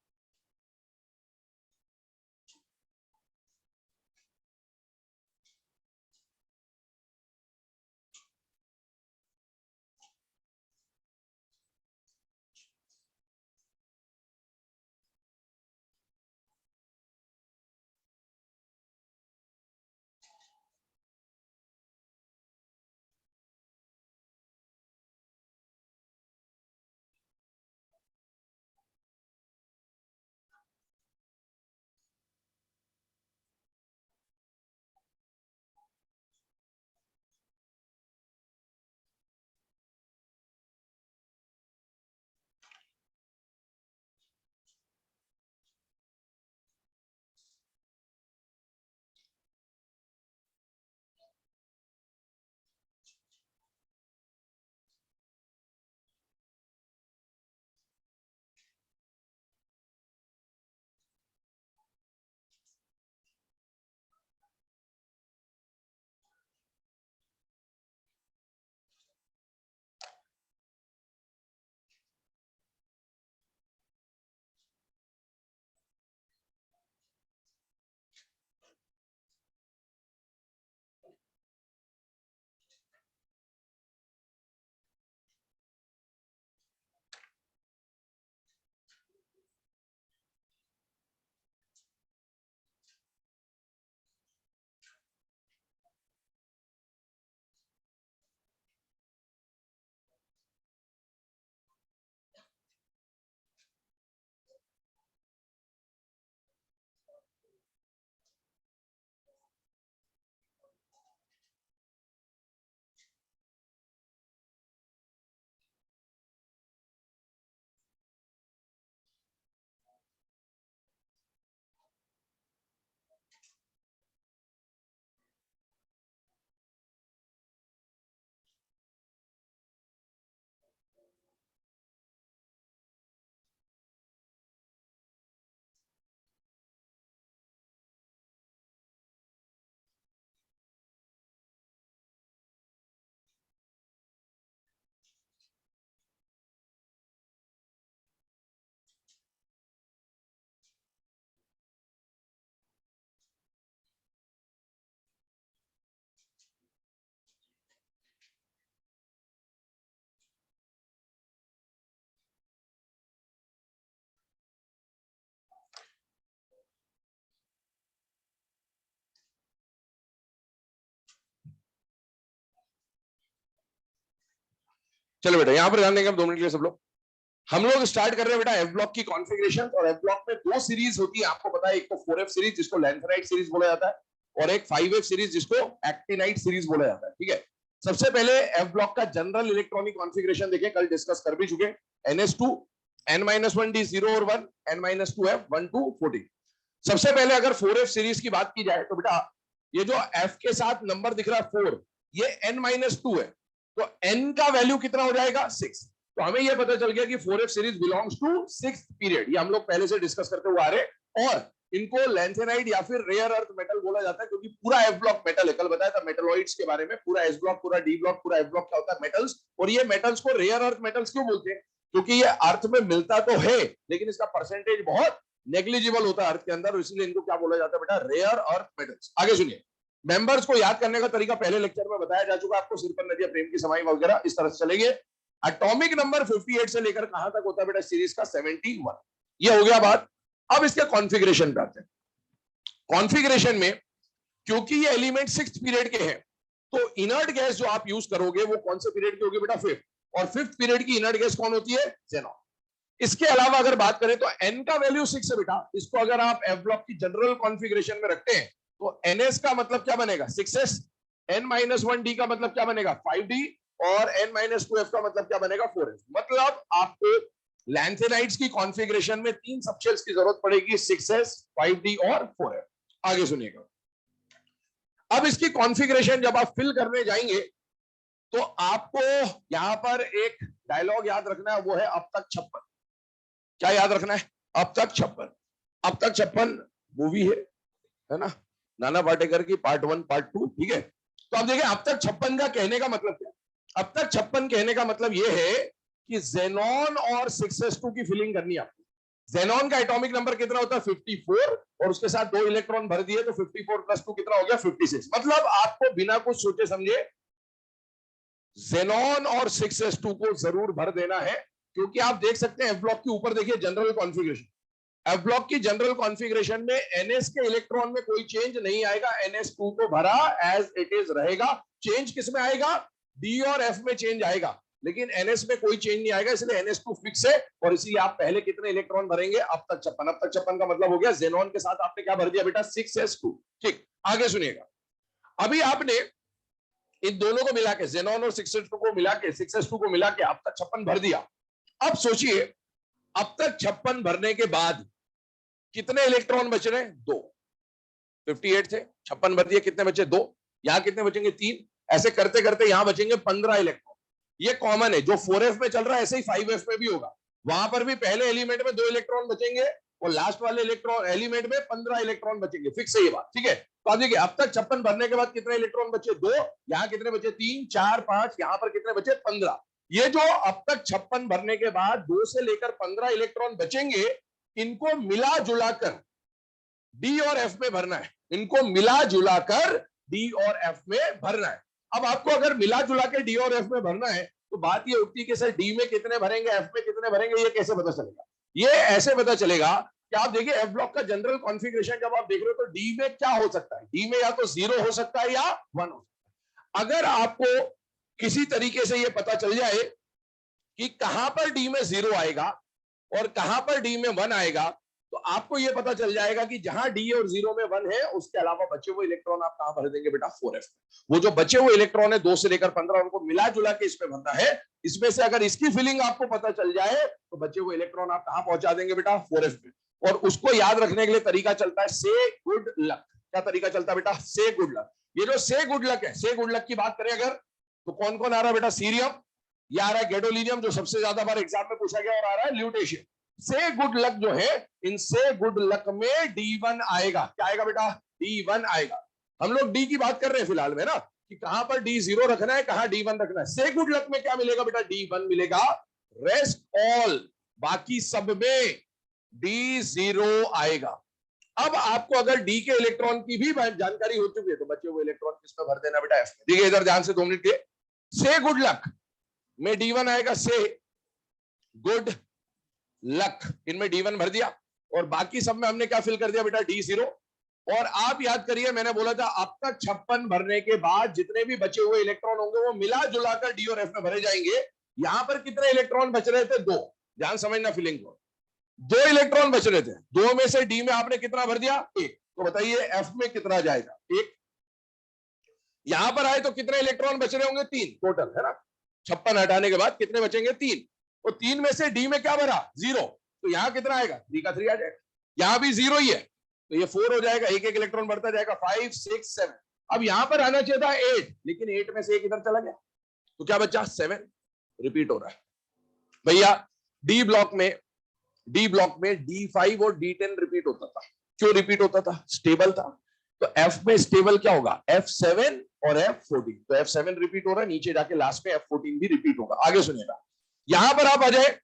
चलो बेटा यहां पर ध्यान देंगे हम 2 मिनट के लिए सब लोग। हम लोग स्टार्ट कर रहे हैं बेटा एफ ब्लॉक की कॉन्फ़िगरेशन, और एफ ब्लॉक में 2 सीरीज होती है, आपको पता है, एक तो 4F सीरीज जिसको लैंथेनाइट सीरीज बोला जाता है, और एक 5F सीरीज जिसको एक्टिनाइट सीरीज बोला जाता है। ठीक है, सबसे पहले एफ ब्लॉक का जनरल इलेक्ट्रॉनिक कॉन्फ़िगरेशन देखें, कल डिस्कस कर भी चुके। NS2 N-1D 0 और 1 N-2F 1 to 14। सबसे पहले अगर 4F सीरीज की बात की जाए तो बेटा ये जो F के साथ नंबर दिख रहा है 4, ये N-2 है, तो N का वैल्यू कितना हो जाएगा 6। तो हमें यह पता चल गया कि 4F series belongs to 6th period, ये हम लोग पहले से डिस्कस करते हुए आ रहे। और इनको लैंथेनाइट या फिर रेयर अर्थ मेटल बोला जाता है, क्योंकि पूरा एफ ब्लॉक मेटल है। कल बताया था मेटलॉइड्स के बारे में, पूरा एस ब्लॉक, पूरा डी ब्लॉक, पूरा एफ ब्लॉक क्या होता है, मेटल्स। और ये मेटल्स को रेयर अर्थ मेटल्स क्यों बोलते हैं, क्योंकि ये अर्थ में मिलता तो है लेकिन इसका परसेंटेज बहुत नेग्लिजिबल होता है अर्थ के अंदर, इसलिए इनको क्या बोला जाता है बेटा, रेयर अर्थ मेटल्स। आगे सुनिए, मेंबर्स को याद करने का तरीका पहले लेक्चर में बताया जा चुका आपको, सिर पर नदियां, प्रेम की समाई वगैरह इस तरह से चलेंगे। एटॉमिक नंबर 58 से लेकर कहां तक होता है बेटा सीरीज का 71, ये हो गया बात। अब इसके कॉन्फ़िगरेशन पे आते हैं। कॉन्फ़िगरेशन में क्योंकि ये एलिमेंट 6th पीरियड के हैं, तो इनर्ट गैस जो आप यूज करोगे वो कौन से पीरियड की होगी बेटा, 5th, और 5th पीरियड की इनर्ट गैस कौन होती है, ज़ेनॉन। इसके अलावा अगर बात करें तो n का वैल्यू 6 है बेटा, इसको अगर आप एफ ब्लॉक की जनरल कॉन्फ़िगरेशन में रखते हैं तो ns का मतलब क्या बनेगा 6s, n-1d का मतलब क्या बनेगा 5d, और n-2f का मतलब क्या बनेगा 4s। मतलब आपको लैंथेनाइट्स की कॉन्फ़िगरेशन में 3 सबशेल्स की जरूरत पड़ेगी, 6s, 5d और 4f। आगे सुनिएगा, अब इसकी कॉन्फ़िगरेशन जब आप फिल करने जाएंगे तो आपको यहां पर एक डायलॉग याद रखना है, वो है अब तक 56। क्या याद रखना है, अब तक 56। अब तक 56 मूवी है ना, नाना पाटेकर की पार्ट 1 पार्ट 2। ठीक है, तो अब देखिए अब तक 56 का कहने का मतलब क्या, अब तक 56 कहने का मतलब यह है कि ज़ेनॉन और 6s2 की फिलिंग करनी है आपको। ज़ेनॉन का एटॉमिक नंबर कितना होता है 54, और उसके साथ 2 इलेक्ट्रॉन भर दिए तो 54 + 2 कितना हो गया 56। मतलब आपको बिना कुछ सोचे समझे ज़ेनॉन और 6s2 को जरूर भर देना है, क्योंकि आप देख सकते हैं एफ ब्लॉक के ऊपर देखिए जनरल कॉन्फ़िगरेशन, एफ ब्लॉक की जनरल कॉन्फ़िगरेशन में NS के इलेक्ट्रॉन में कोई चेंज नहीं आएगा, NS2 को भरा एज इट इज रहेगा। चेंज किस में आएगा, D और F में चेंज आएगा, लेकिन NS में कोई चेंज नहीं आएगा, इसलिए NS2 फिक्स है। और इसीलिए आप पहले कितने इलेक्ट्रॉन भरेंगे, अब तक 56। अब तक 56 का मतलब हो गया ज़ेनॉन के साथ आपने क्या भर दिया बेटा 6s2। ठीक, आगे सुनिएगा, अभी आपने इन दोनों को मिला के, ज़ेनॉन और 6s2 को मिला के, 6s2 को मिला के अब तक 56 भर दिया। अब सोचिए अब तक 56 भरने के बाद कितने इलेक्ट्रॉन बच रहे हैं, 2। 58 थे, 56 भर दिए, कितने बचे 2, यहां कितने बचेंगे 3, ऐसे करते करते यहां बचेंगे 15 इलेक्ट्रॉन। ये कॉमन है, जो 4F में चल रहा है ऐसे ही 5F में भी होगा, वहां पर भी पहले एलिमेंट में 2 इलेक्ट्रॉन बचेंगे और लास्ट वाले इलेक्ट्रॉन एलिमेंट में 15 इलेक्ट्रॉन बचेंगे, फिक्स है ये बात। ठीक है, तो आप देखिए अब तक 56 भरने के बाद कितने इलेक्ट्रॉन बचे, 2, यहाँ कितने बचे 3, 4, 5, यहाँ पर कितने बचे 15। ये जो अब तक 56 भरने के बाद 2 से लेकर 15 इलेक्ट्रॉन बचेंगे, इनको मिला जुलाकर डी और एफ में भरना है, इनको मिला जुलाकर डी और एफ में भरना है। अब आपको अगर मिला जुला के डी और एफ में भरना है तो बात ये उठती है कि सर डी में कितने भरेंगे, एफ में कितने भरेंगे, ये कैसे पता चलेगा। ये ऐसे पता चलेगा कि आप देखिए एफ ब्लॉक का जनरल कॉन्फ़िगरेशन जब आप देख रहे हो तो डी में क्या हो सकता है, डी में या तो 0 हो सकता है या 1 हो सकता है। अगर आपको किसी तरीके से ये पता चल जाए कि कहां पर डी में 0 आएगा और कहां पर डी में 1 आएगा, तो आपको यह पता चल जाएगा कि जहां डी और 0 में 1 है, उसके अलावा बचे हुए इलेक्ट्रॉन आप कहां भर देंगे बेटा 4F। वो जो बचे हुए इलेक्ट्रॉन है 2 से लेकर 15, उनको मिला जुला के इसमें भरना है। इसमें से अगर इसकी फिलिंग आपको पता चल जाए तो बचे हुए इलेक्ट्रॉन आप कहां पहुंचा देंगे बेटा 4F में। और उसको याद रखने के लिए तरीका चलता है से गुड लक। क्या तरीका चलता है बेटा, से गुड लक। ये जो से गुड लक है, से गुड लक की बात करें अगर, तो कौन कौन आ रहा है बेटा, सीरियम, ये आ रहा है गैडोलिनियम जो सबसे ज्यादा बार एग्जाम में पूछा गया, और आ रहा है ल्यूटेशियम। से गुड लक जो है, इनसे गुड लक में D1 आएगा। क्या आएगा बेटा, D1 आएगा। हम लोग D की बात कर रहे हैं फिलहाल में ना, कि कहां पर D0 रखना है, कहां D1 रखना है। से गुड लक में क्या मिलेगा बेटा, D1 मिलेगा। रेस्ट ऑल, बाकी सब में D0 आएगा। अब आपको अगर D के इलेक्ट्रॉन की भी जानकारी हो चुकी है तो बचे हुए इलेक्ट्रॉन किसमें भर देना बेटा, F में। देखिए इधर ध्यान से 2 मिनट के, से गुड लक में D1 आएगा, से गुड लक इनमें D1 भर दिया, और बाकी सब में हमने क्या फिल कर दिया बेटा, D0। और आप याद करिए मैंने बोला था अब तक 56 भरने के बाद जितने भी बचे हुए इलेक्ट्रॉन होंगे वो मिला जुलाकर D और F में भरे जाएंगे। यहां पर कितने इलेक्ट्रॉन बच रहे थे? 2। ध्यान समझना फीलिंग को। 2 इलेक्ट्रॉन बच रहे थे, 2 में से डी में आपने कितना भर दिया? 1। तो बताइए एफ में कितना जाएगा? 1। यहां पर आए तो कितने इलेक्ट्रॉन बच रहे होंगे? 3 टोटल, है ना? 56 हटाने के बाद कितने बचेंगे? 3। तो 3 में से डी में क्या भरा? 0। तो यहां कितना आएगा? 3 का 3 आ जाएगा। यहां भी 0 ही है, तो ये 4 हो जाएगा, एक एक इलेक्ट्रॉन बढ़ता जाएगा, 5 6 7। अब यहां पर आना चाहिए था 8, लेकिन 8 में से एक इधर चला गया, तो क्या बचा? 7। रिपीट हो रहा है भैया। डी ब्लॉक में D5 और D10 रिपीट होता था। क्यों रिपीट होता था? स्टेबल था। तो F में स्टेबल क्या होगा? F7 और F14। तो F7 रिपीट हो रहा है, नीचे जाके लास्ट में F14 भी रिपीट होगा। आगे सुनिएगा, यहां पर आप आ जाए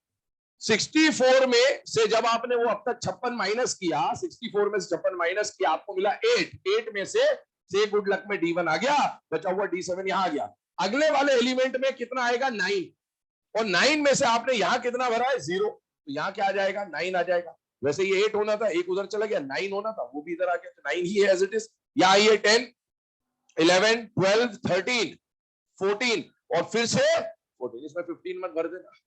64 में से जब आपने वो अब तक 56 माइनस किया, 64 में से 56 माइनस किया, आपको मिला 8 में से गुड लक में D1 आ गया, बचा हुआ D7 यहां आ गया। अगले वाले एलिमेंट में कितना आएगा? 9। और 9 में से आपने यहां कितना भरा है? 0। तो यहां क्या आ जाएगा? 9 आ जाएगा। वैसे ये 8 होना था, एक उधर चला गया, 9 होना था, वो भी इधर आ गया, तो 9 ही है एज इट इज। यहां ये 10 11 12 13 14 और फिर से 14। इसमें 15 मत भर देना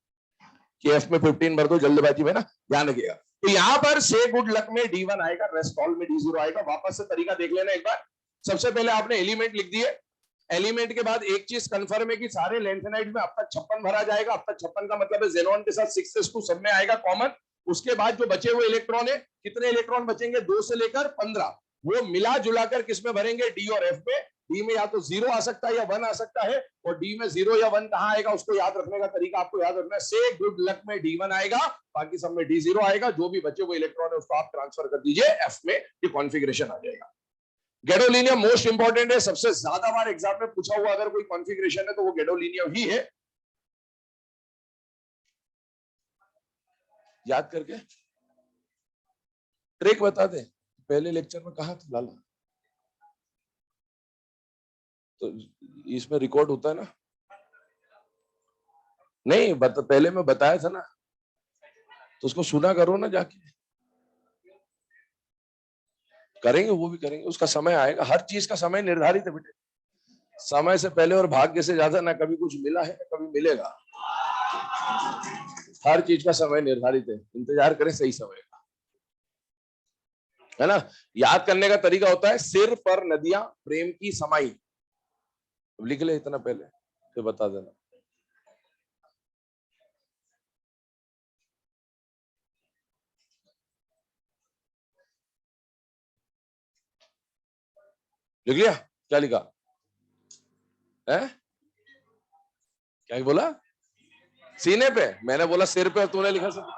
कि एफ में 15 भर दो जल्दबाजी में ना, ध्यान रखिएगा। तो यहां पर से गुड लक में D1 आएगा, रेस्ट ऑल में D0 आएगा। वापस से तरीका देख लेना एक बार। सबसे पहले आपने एलिमेंट लिख दिए, एलिमेंट के बाद एक चीज कंफर्म है कि सारे लेंथेनाइड में अब तक 56 भरा जाएगा। अब तक 56 का मतलब है जेनॉन के साथ 6s2 सब में आएगा कॉमन। उसके बाद जो बचे हुए इलेक्ट्रॉन है, कितने इलेक्ट्रॉन बचेंगे? 2 से लेकर 15। वो मिला जुलाकर किसमें भरेंगे? डी और एफ में। डी में या तो 0 आ सकता है या 1 आ सकता है, और डी में 0 या 1 कहां आएगा उसको याद रखने का तरीका आपको याद रखना है। से गुड लक में D1 आएगा, बाकी सब में D0 आएगा। जो भी बचे हुए इलेक्ट्रॉन है उसको आप ट्रांसफर कर दीजिए एफ में, ये कॉन्फिगरेशन आ जाएगा। गैडोलिनियम मोस्ट इंपॉर्टेंट है, सबसे ज्यादा बार एग्जाम में पूछा हुआ अगर कोई कॉन्फ़िगरेशन है तो वो गैडोलिनियम ही है। याद करके ट्रिक बता दे, पहले लेक्चर में कहा था लाला, तो इसमें रिकॉर्ड होता है ना? नहीं पहले मैं बताया था ना, तो उसको सुना करो ना जाके। करेंगे, वो भी करेंगे, उसका समय आएगा। हर चीज का समय निर्धारित है बेटे, समय से पहले और भाग्य से ज्यादा ना कभी कुछ मिला है ना कभी मिलेगा। हर चीज का समय निर्धारित है, इंतजार करें सही समय का, है ना? याद करने का तरीका होता है, सिर पर नदियां प्रेम की समाई। लिख ले इतना पहले, फिर बता देना। लिख लिया? क्या लिखा है? क्या बोला? सीने पे? मैंने बोला सिर पे, और तूने लिखा सब।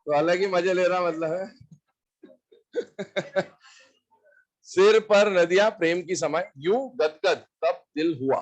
तो अलग ही मजे ले रहा मतलब है। सिर पर नदियां प्रेम की समाई, यूं गदगद तब दिल हुआ।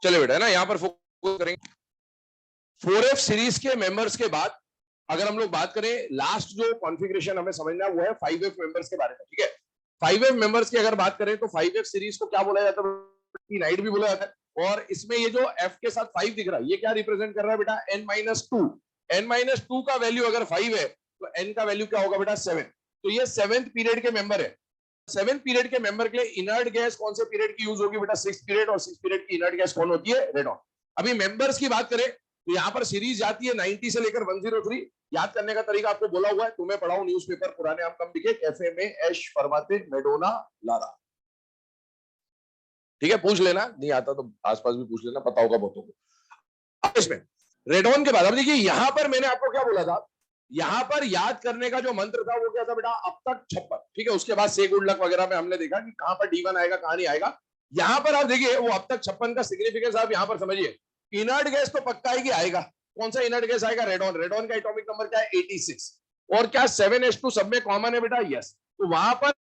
चले बेटा, है ना, यहां पर फोकस करेंगे। 4f सीरीज के मेंबर्स के बाद अगर हम लोग बात करें, लास्ट जो कॉन्फ़िगरेशन हमें समझना है वो है 5f मेंबर्स के बारे में, ठीक है। 5f मेंबर्स की अगर बात करें तो 5f सीरीज को क्या बोला जाता है, नाइट भी बोला जाता है। और इसमें ये जो f के साथ 5 दिख रहा है, ये क्या रिप्रेजेंट कर रहा है बेटा, n-2। n-2 का वैल्यू अगर 5 है तो n का वैल्यू क्या होगा बेटा, 7। तो ये 7th पीरियड के मेंबर है। 7th पीरियड के मेंबर के लिए इनर्ट गैस कौन से पीरियड की यूज होगी बेटा, 6th पीरियड। और 6th पीरियड की इनर्ट गैस कौन होती है, रेडॉन। अभी मेंबर्स की बात करें तो यहाँ पर सीरीज जाती है 90 से लेकर 103। याद करने का तरीका आपको बोला हुआ है, तुम्हें पढ़ाओ न्यूज़पेपर, पुराने आम कम लिखे, कैफे में ऐश फरमाते मेडोना लारा, ठीक है, पूछ लेना, नहीं आता तो आसपास भी पूछ लेना, पता होगा बहुतों को। अब इसमें रेडॉन के बाद अब देखिए, यहां पर मैंने आपको क्या बोला था, यहां पर याद करने का जो मंत्र था वो क्या था बेटा, अब तक 56, ठीक है। उसके बाद से गुड लक वगैरह में हमने देखा कि कहां पर D1 आएगा, कहां नहीं आएगा। यहां पर आप देखिए वो अब तक 56 का सिग्निफिकेंस आप यहां पर समझिए। इनर्ट गैस तो पक्का है कि आएगा। कौन सा इनर्ट गैस आएगा, रेडॉन। रेडॉन का एटॉमिक नंबर क्या है, 86। और क्या 7s2 सब में कॉमन है बेटा, यस। तो वहां पर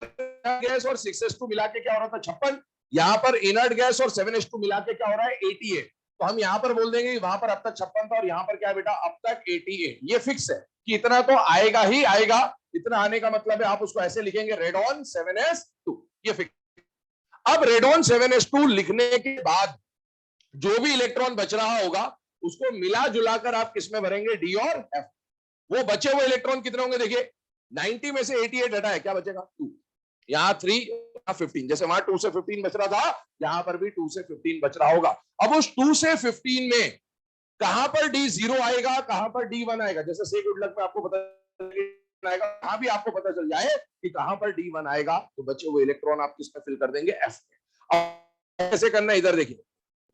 गैस और 6s2 मिला के क्या हो रहा था, 56। यहां पर इनर्ट गैस और 7s2 मिला के क्या हो रहा है, 88। तो हम यहां पर बोल देंगे वहां पर अब तक 56 था और यहां पर क्या है बेटा, अब तक 88। ये फिक्स है कि इतना तो आएगा ही आएगा। इतना आने का मतलब है आप उसको ऐसे लिखेंगे, रेडॉन 7s2, ये फिक्स। अब रेडॉन 7s2 लिखने के बाद जो भी इलेक्ट्रॉन बच रहा होगा उसको मिला जुलाकर आप किसमें भरेंगे, डी और एफ। वो बचे हुए इलेक्ट्रॉन कितने होंगे, देखिए 90 में से 88 हटा है, क्या बचेगा, 2। यहाँ 3, यहाँ 15। जैसे वहां 2 से 15 बच रहा था, यहां पर भी 2 से 15 बच रहा होगा। अब उस 2 से 15 में कहां पर D0 आएगा, कहां पर D1 आएगा। जैसे से गुड लक में आपको पता आएगा, कहां भी आपको पता चल जाए कि कहां पर D1 आएगा, तो बचे हुए इलेक्ट्रॉन आप किसमें फिल कर देंगे, F में। अब कैसे करना है, इधर देखिए,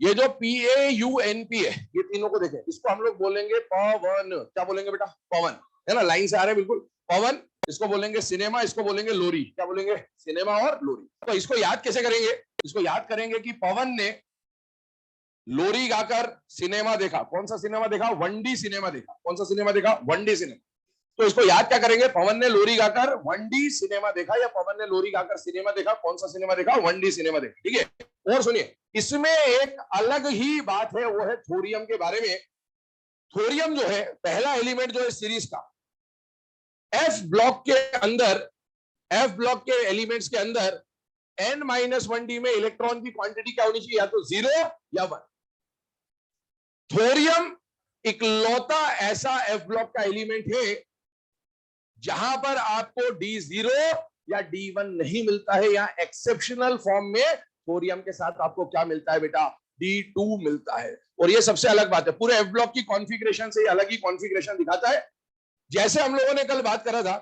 ये जो PAUNP है, ये तीनों को देखें, इसको हम लोग बोलेंगे पवन। क्या बोलेंगे बेटा, पवन, है ना, लाइन से आ रहे हैं बिल्कुल, पवन। इसको बोलेंगे सिनेमा, इसको बोलेंगे लोरी। क्या बोलेंगे, सिनेमा और लोरी। तो इसको याद कैसे करेंगे, इसको याद करेंगे कि पवन ने लोरी गाकर सिनेमा देखा। कौन सा सिनेमा देखा, 1D सिनेमा देखा। कौन सा सिनेमा देखा, 1D सिनेमा। तो इसको याद क्या करेंगे, पवन ने लोरी गाकर 1D सिनेमा देखा, या पवन ने लोरी गाकर सिनेमा देखा। कौन सा सिनेमा देखा, 1D सिनेमा देखा, ठीक है। और सुनिए, इसमें एक अलग ही बात है, वो है थोरियम के बारे में। थोरियम जो है पहला एलिमेंट जो है सीरीज का, एफ ब्लॉक के अंदर, एफ ब्लॉक के एलिमेंट्स के अंदर n-1d में इलेक्ट्रॉन की क्वांटिटी क्या होनी चाहिए, या तो 0 या 1। थोरियम इकलौता ऐसा एफ ब्लॉक का एलिमेंट है जहां पर आपको D0 या D1 नहीं मिलता है, या एक्सेप्शनल फॉर्म में थोरियम के साथ आपको क्या मिलता है बेटा, D2 मिलता है। और ये सबसे अलग बात है, पूरे एफ ब्लॉक की कॉन्फ़िगरेशन से अलग ही कॉन्फ़िगरेशन दिखाता है। जैसे हम लोगों ने कल बात करा था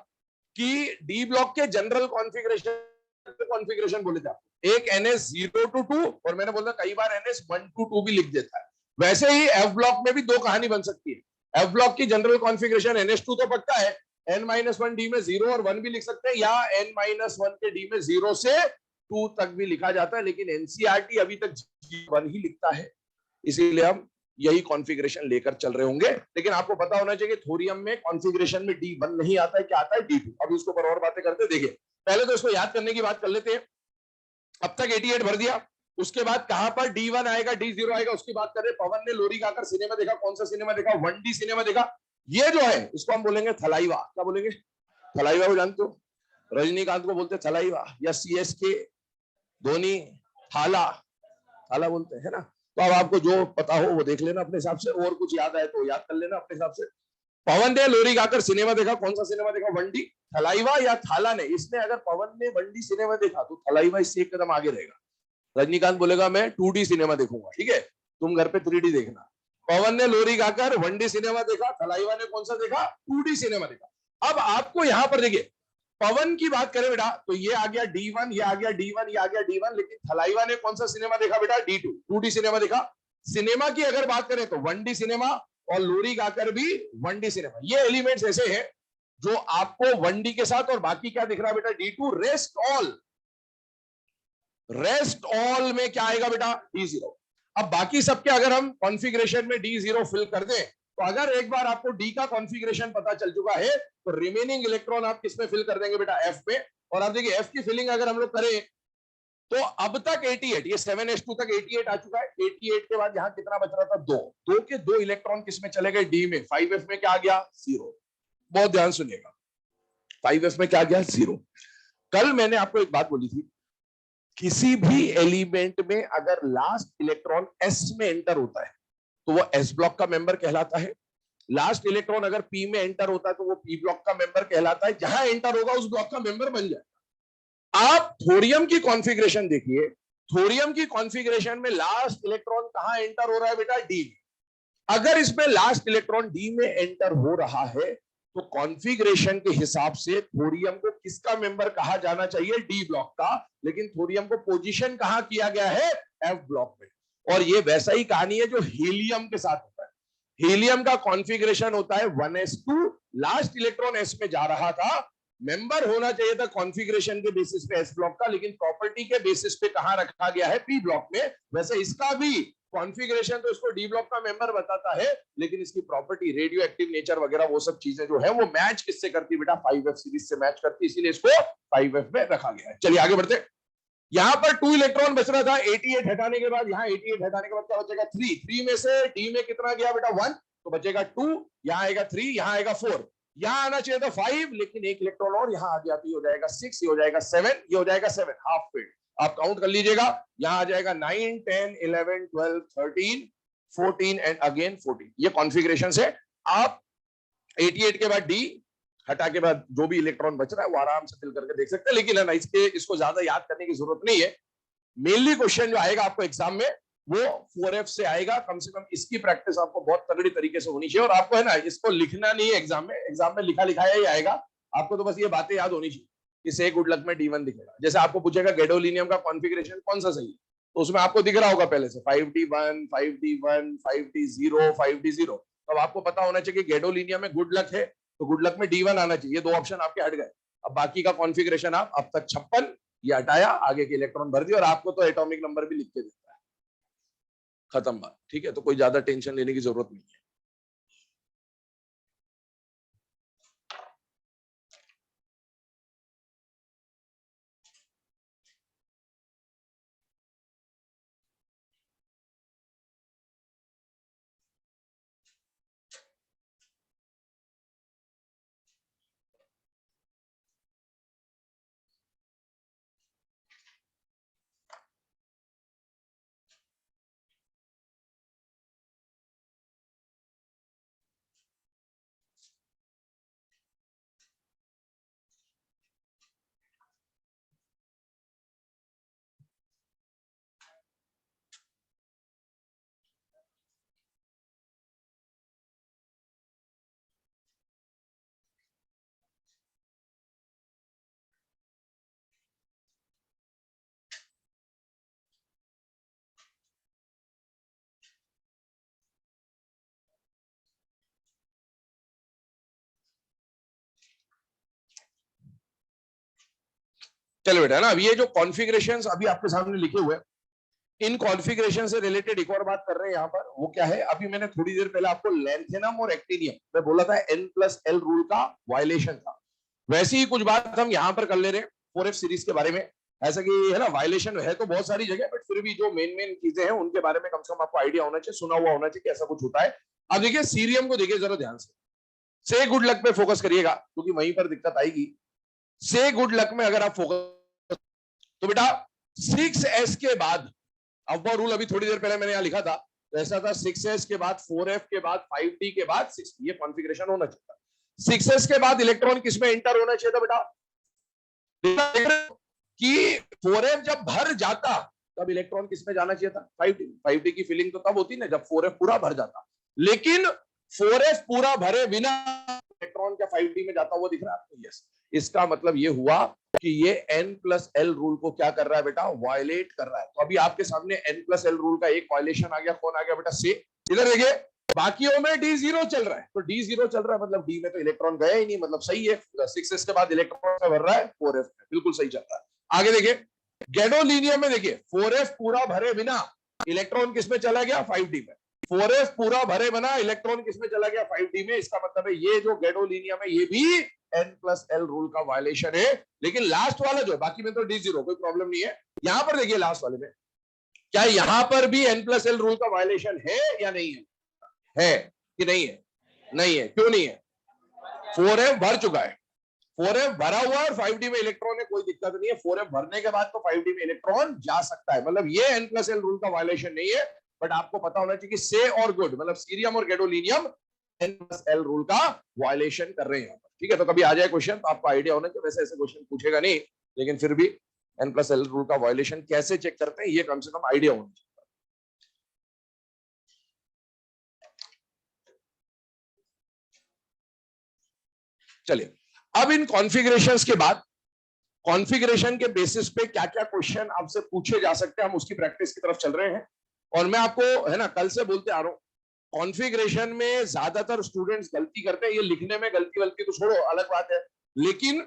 कि डी ब्लॉक के जनरल कॉन्फ़िगरेशन बोले थे, एक NS0 to 2, और मैंने बोला कई बार NS1 to 2 भी लिख देता है। वैसे ही एफ ब्लॉक में भी दो कहानी बन सकती है। एफ ब्लॉक की जनरल कॉन्फ़िगरेशन NS2 तो पक्का है, n-1d में 0 और 1 भी लिख सकते हैं, या n-1 के d में 0 से 2 तक भी लिखा जाता है, लेकिन एनसीईआरटी अभी तक 1 ही लिखता है। इसीलिए हम यही कॉन्फ़िगरेशन लेकर चल रहे होंगे। लेकिन आपको पता होना चाहिए थोरियम में कॉन्फ़िगरेशन में D1 नहीं आता है, क्या आता है, D2। अब इसको पर और बातें करते देखिए, पहले तो इसको याद करने की बात कर लेते हैं। अब तक 88 भर दिया, उसके बाद कहां पर D1 आएगा, D0 आएगा, उसकी बात कर रहे। पवन ने लोरी गाकर सिनेमा देखा। कौन सा सिनेमा देखा, 1D सिनेमा देखा। ये जो है इसको हम बोलेंगे थलाइवा। क्या बोलेंगे, थलाइवा को जानते हो, रजनीकांत को बोलते थलाइवा, या CSK धोनी थाला, थाला बोलते हैं ना। तो अब आपको जो पता हो वो देख लेना अपने हिसाब से, और कुछ याद आए तो याद कर लेना अपने हिसाब से। पवन ने लोरी गाकर सिनेमा देखा। कौन सा सिनेमा देखा, 1D। थलाइवा या थाला ने, इसने अगर पवन ने 1D सिनेमा देखा तो थलाइवा इससे एक कदम आगे रहेगा। रजनीकांत बोलेगा मैं 2D सिनेमा देखूंगा, ठीक है, तुम घर पे 3D देखना। पवन ने लोरी गाकर 1D सिनेमा देखा, थलाइवा ने कौन सा देखा, 2D सिनेमा देखा। अब आपको यहां पर देखिए, पवन की बात करें बेटा तो ये आ गया D1, ये आ गया D1, ये आ गया D1, लेकिन थलाइवा ने कौन सा सिनेमा देखा बेटा, D2, 2D सिनेमा देखा। सिनेमा की अगर बात करें तो 1D सिनेमा, और लोरी गाकर भी 1D सिनेमा। ये एलिमेंट्स ऐसे हैं जो आपको 1D के साथ, और बाकी क्या दिख रहा है बेटा, D2। Rest all, rest all में क्या आएगा बेटा, D0। अब बाकी सबके अगर हम कॉन्फ़िगरेशन में D0 फिल कर दें, तो अगर एक बार आपको D का कॉन्फ़िगरेशन पता चल चुका है तो रिमेनिंग इलेक्ट्रॉन आप किसमें फिल कर देंगे बेटा, F में। और आप देखिए F की फिलिंग अगर हम लोग करें तो अब तक 88, ये 7s2 तक 88 आ चुका है। 88 के बाद यहां कितना बच रहा था? 2 के 2 इलेक्ट्रॉन किस में चले गए? डी में। 5f में क्या आ गया? 0। बहुत ध्यान सुनिएगा, 5f में क्या आ गया? 0। कल मैंने आपको एक बात बोली थी, किसी भी एलिमेंट में अगर लास्ट इलेक्ट्रॉन s में एंटर होता है तो वो s ब्लॉक का मेंबर कहलाता है। लास्ट इलेक्ट्रॉन अगर p में एंटर होता है तो वो p ब्लॉक का मेंबर कहलाता है। जहां एंटर होगा उस ब्लॉक का मेंबर बन जाए। आप थोरियम की कॉन्फ़िगरेशन देखिए, थोरियम की कॉन्फ़िगरेशन में लास्ट इलेक्ट्रॉन कहां एंटर हो रहा है बेटा? डी में। अगर इसमें लास्ट इलेक्ट्रॉन डी में एंटर हो रहा है तो कॉन्फ़िगरेशन के हिसाब से थोरियम को किसका मेंबर कहा जाना चाहिए? डी ब्लॉक का। लेकिन थोरियम को पोजीशन कहां किया गया है? एफ ब्लॉक में। और ये वैसा ही कहानी है जो हीलियम के साथ होता है। हीलियम का कॉन्फ़िगरेशन होता है 1s2, लास्ट इलेक्ट्रॉन एस में जा रहा था, मेंबर होना चाहिए था कॉन्फ़िगरेशन के बेसिस पे एस ब्लॉक का, लेकिन प्रॉपर्टी के बेसिस पे कहां रखा गया है? पी ब्लॉक में। वैसे इसका भी कॉन्फ़िगरेशन तो इसको डी ब्लॉक का मेंबर बताता है, लेकिन इसकी प्रॉपर्टी, रेडियो एक्टिव नेचर वगैरह वो सब चीजें जो है वो मैच किससे करती है बेटा? 5f सीरीज से मैच करती है, इसीलिए इसको 5f में रखा गया है। चलिए आगे बढ़ते। यहां पर 2 इलेक्ट्रॉन बच रहा था। 88 हटाने के बाद, यहां 88 हटाने के बाद क्या बचेगा? 3 में से डी में कितना गया बेटा? 1, तो बचेगा 2, यहां आएगा 3, यहां आएगा 4, यहां आना चाहिए था 5, लेकिन एक इलेक्ट्रॉन और यहां आ गया तो ये हो जाएगा 6, ये हो जाएगा 7, ये हो जाएगा 7, हाफ फील्ड। आप काउंट कर लीजिएगा, यहां आ जाएगा 9, 10, 11, 12, 13, 14 एंड अगेन 14। ये कॉन्फ़िगरेशन से आप 88 के बाद डी हटा के बाद जो भी इलेक्ट्रॉन बच रहा है वो आराम से फिल करके देख सकते हैं। लेकिन है ना, इसको ज्यादा याद करने की जरूरत नहीं है। मेनली क्वेश्चन जो आएगा आपको एग्जाम में वो 4f से आएगा। कम से कम इसकी प्रैक्टिस आपको बहुत तगड़ी तरीके से होनी चाहिए। और आपको है ना, इसको लिखना नहीं है एग्जाम में लिखा लिखाया ही आएगा। आपको तो बस ये बातें याद होनी चाहिए कि से गुड लक में D1 दिखेगा। जैसे आपको पूछेगा गैडोलिनियम का कॉन्फ़िगरेशन कौन सा सही है, तो उसमें आपको दिख रहा होगा पहले से 5d1, 5d1, 5d0, 5d0। तो अब आपको पता होना चाहिए कि गैडोलिनियम में गुड लक है तो गुड लक में D1 आना चाहिए। 2 ऑप्शन आपके हट गए। अब बाकी का कॉन्फ़िगरेशन आप अब तक 56 ये हटाया, आगे के इलेक्ट्रॉन भर दिए, और आपको तो एटॉमिक नंबर भी लिख के देता है। खत्म बात, ठीक है। तो कोई ज्यादा टेंशन लेने की जरूरत नहीं है। चलो बेटा, ना अब ये जो कॉन्फ़िगरेशंस अभी आपके सामने लिखे हुए हैं, इन कॉन्फ़िगरेशन से रिलेटेड एक और बात कर रहे हैं यहाँ पर। वो क्या है? अभी मैंने थोड़ी देर पहले आपको लैंथेनम और एक्टिनियम में बोला था N+L रूल का वायलेशन था। वैसे ही कुछ बात हम यहाँ पर कर ले रहे हैं 4f सीरीज के बारे में। ऐसा कि है ना, वायलेशन है तो बहुत सारी जगह, बट फिर भी जो मेन चीजें हैं उनके बारे में कम से कम आपको आइडिया होना चाहिए, सुना हुआ होना चाहिए कि ऐसा कुछ होता है। अब देखिए सीरियम को देखिए जरा ध्यान से गुड लक पे फोकस करिएगा क्योंकि वहीं पर दिक्कत आएगी। से गुड लक में अगर आप फोकस, तो बेटा 6s के बाद, अब वो रूल अभी थोड़ी देर पहले मैंने यहां लिखा था, तो ऐसा था 6s के बाद 4f के बाद 5d के बाद 6, ये कॉन्फ़िगरेशन होना चाहिए था। 6s के बाद इलेक्ट्रॉन किस में एंटर होना चाहिए था बेटा? कि 4f जब भर जाता तब इलेक्ट्रॉन किस में जाना चाहिए था? 5d की फिलिंग तो तब होती ना जब 4f पूरा भर जाता, लेकिन 4f पूरा भरे बिना इलेक्ट्रॉन क्या 5d में जाता हुआ दिख रहा है आपको? यस। इसका मतलब ये हुआ कि ये N+L रूल को क्या कर रहा है बेटा? वायलेट कर रहा है। तो अभी आपके सामने N+L रूल का एक वायलेशन आ गया। कौन आ गया बेटा? से। इधर देखिए, बाकियों में D0 चल रहा है, तो D0 चल रहा है मतलब D में तो इलेक्ट्रॉन गया ही नहीं, मतलब सही है। 6s के बाद इलेक्ट्रॉन भर रहा है 4f में, बिल्कुल सही चल रहा है। आगे देखिए गैडोलिनियम में, देखिए 4f पूरा भरे बिना इलेक्ट्रॉन किस में चला गया? 5d में। 4f पूरा भरे बिना इलेक्ट्रॉन किस में चला गया? 5d में। इसका मतलब है ये जो गैडोलिनियम है ये भी N+L रूल का वायलेशन है। लेकिन लास्ट वाला जो है, बाकी में तो D0 कोई प्रॉब्लम नहीं है, यहां पर देखिए लास्ट वाले में, क्या यहां पर भी n+l रूल का वायलेशन है या नहीं है? है कि नहीं है? नहीं है। क्यों नहीं है? 4f भर चुका है, 4f भरा हुआ है और 5d में इलेक्ट्रॉन है, कोई दिक्कत नहीं है। 4f भरने के बाद तो 5d में इलेक्ट्रॉन जा सकता है, मतलब ये n+l रूल का वायलेशन नहीं है। बट आपको पता होना चाहिए कि से और गुड मतलब सीरियम और गैडोलिनियम n+l रूल का वायलेशन कर रहे हैं यहाँ पर। ठीक है, तो कभी आ जाए क्वेश्चन तो आपको आइडिया होना चाहिए। वैसे ऐसे क्वेश्चन पूछेगा नहीं, लेकिन फिर भी n+l रूल का वायलेशन कैसे चेक करते हैं ये कम से कम आइडिया होना चाहिए। चलिए, अब इन कॉन्फ़िगरेशंस के बाद कॉन्फ़िगरेशन के बेसिस पे क्या क्या क्वेश्चन आपसे पूछे जा सकते हैं, हम उसकी प्रैक्टिस की तरफ चल रहे हैं। और मैं आपको है ना कल से बोलते आ रहा हूं, कॉन्फ़िगरेशन में ज्यादातर स्टूडेंट्स गलती करते हैं। ये लिखने में गलती वलती तो छोड़ो, अलग बात है, लेकिन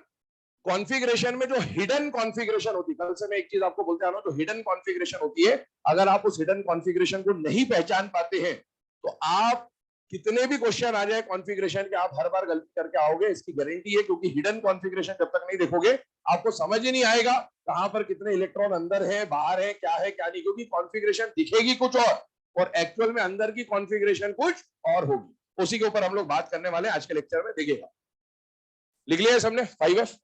कॉन्फ़िगरेशन में जो हिडन कॉन्फ़िगरेशन होती है, कल से मैं एक चीज आपको बोलते आ रहा हूं, जो हिडन कॉन्फ़िगरेशन होती है, अगर आप उस हिडन कॉन्फ़िगरेशन को नहीं पहचान पाते हैं तो आप कितने भी क्वेश्चन आ जाए कॉन्फ़िगरेशन के, आप हर बार गलती करके आओगे, इसकी गारंटी है। क्योंकि हिडन कॉन्फ़िगरेशन जब तक नहीं देखोगे आपको समझ ही नहीं आएगा कहां पर कितने इलेक्ट्रॉन अंदर है, बाहर है, क्या है क्या नहीं। क्योंकि कॉन्फ़िगरेशन दिखेगी कुछ और एक्चुअल में अंदर की कॉन्फ़िगरेशन कुछ और होगी। उसी के ऊपर हम लोग बात करने वाले हैं आज के लेक्चर में, देखिएगा। लिख लिया है सबने 5F?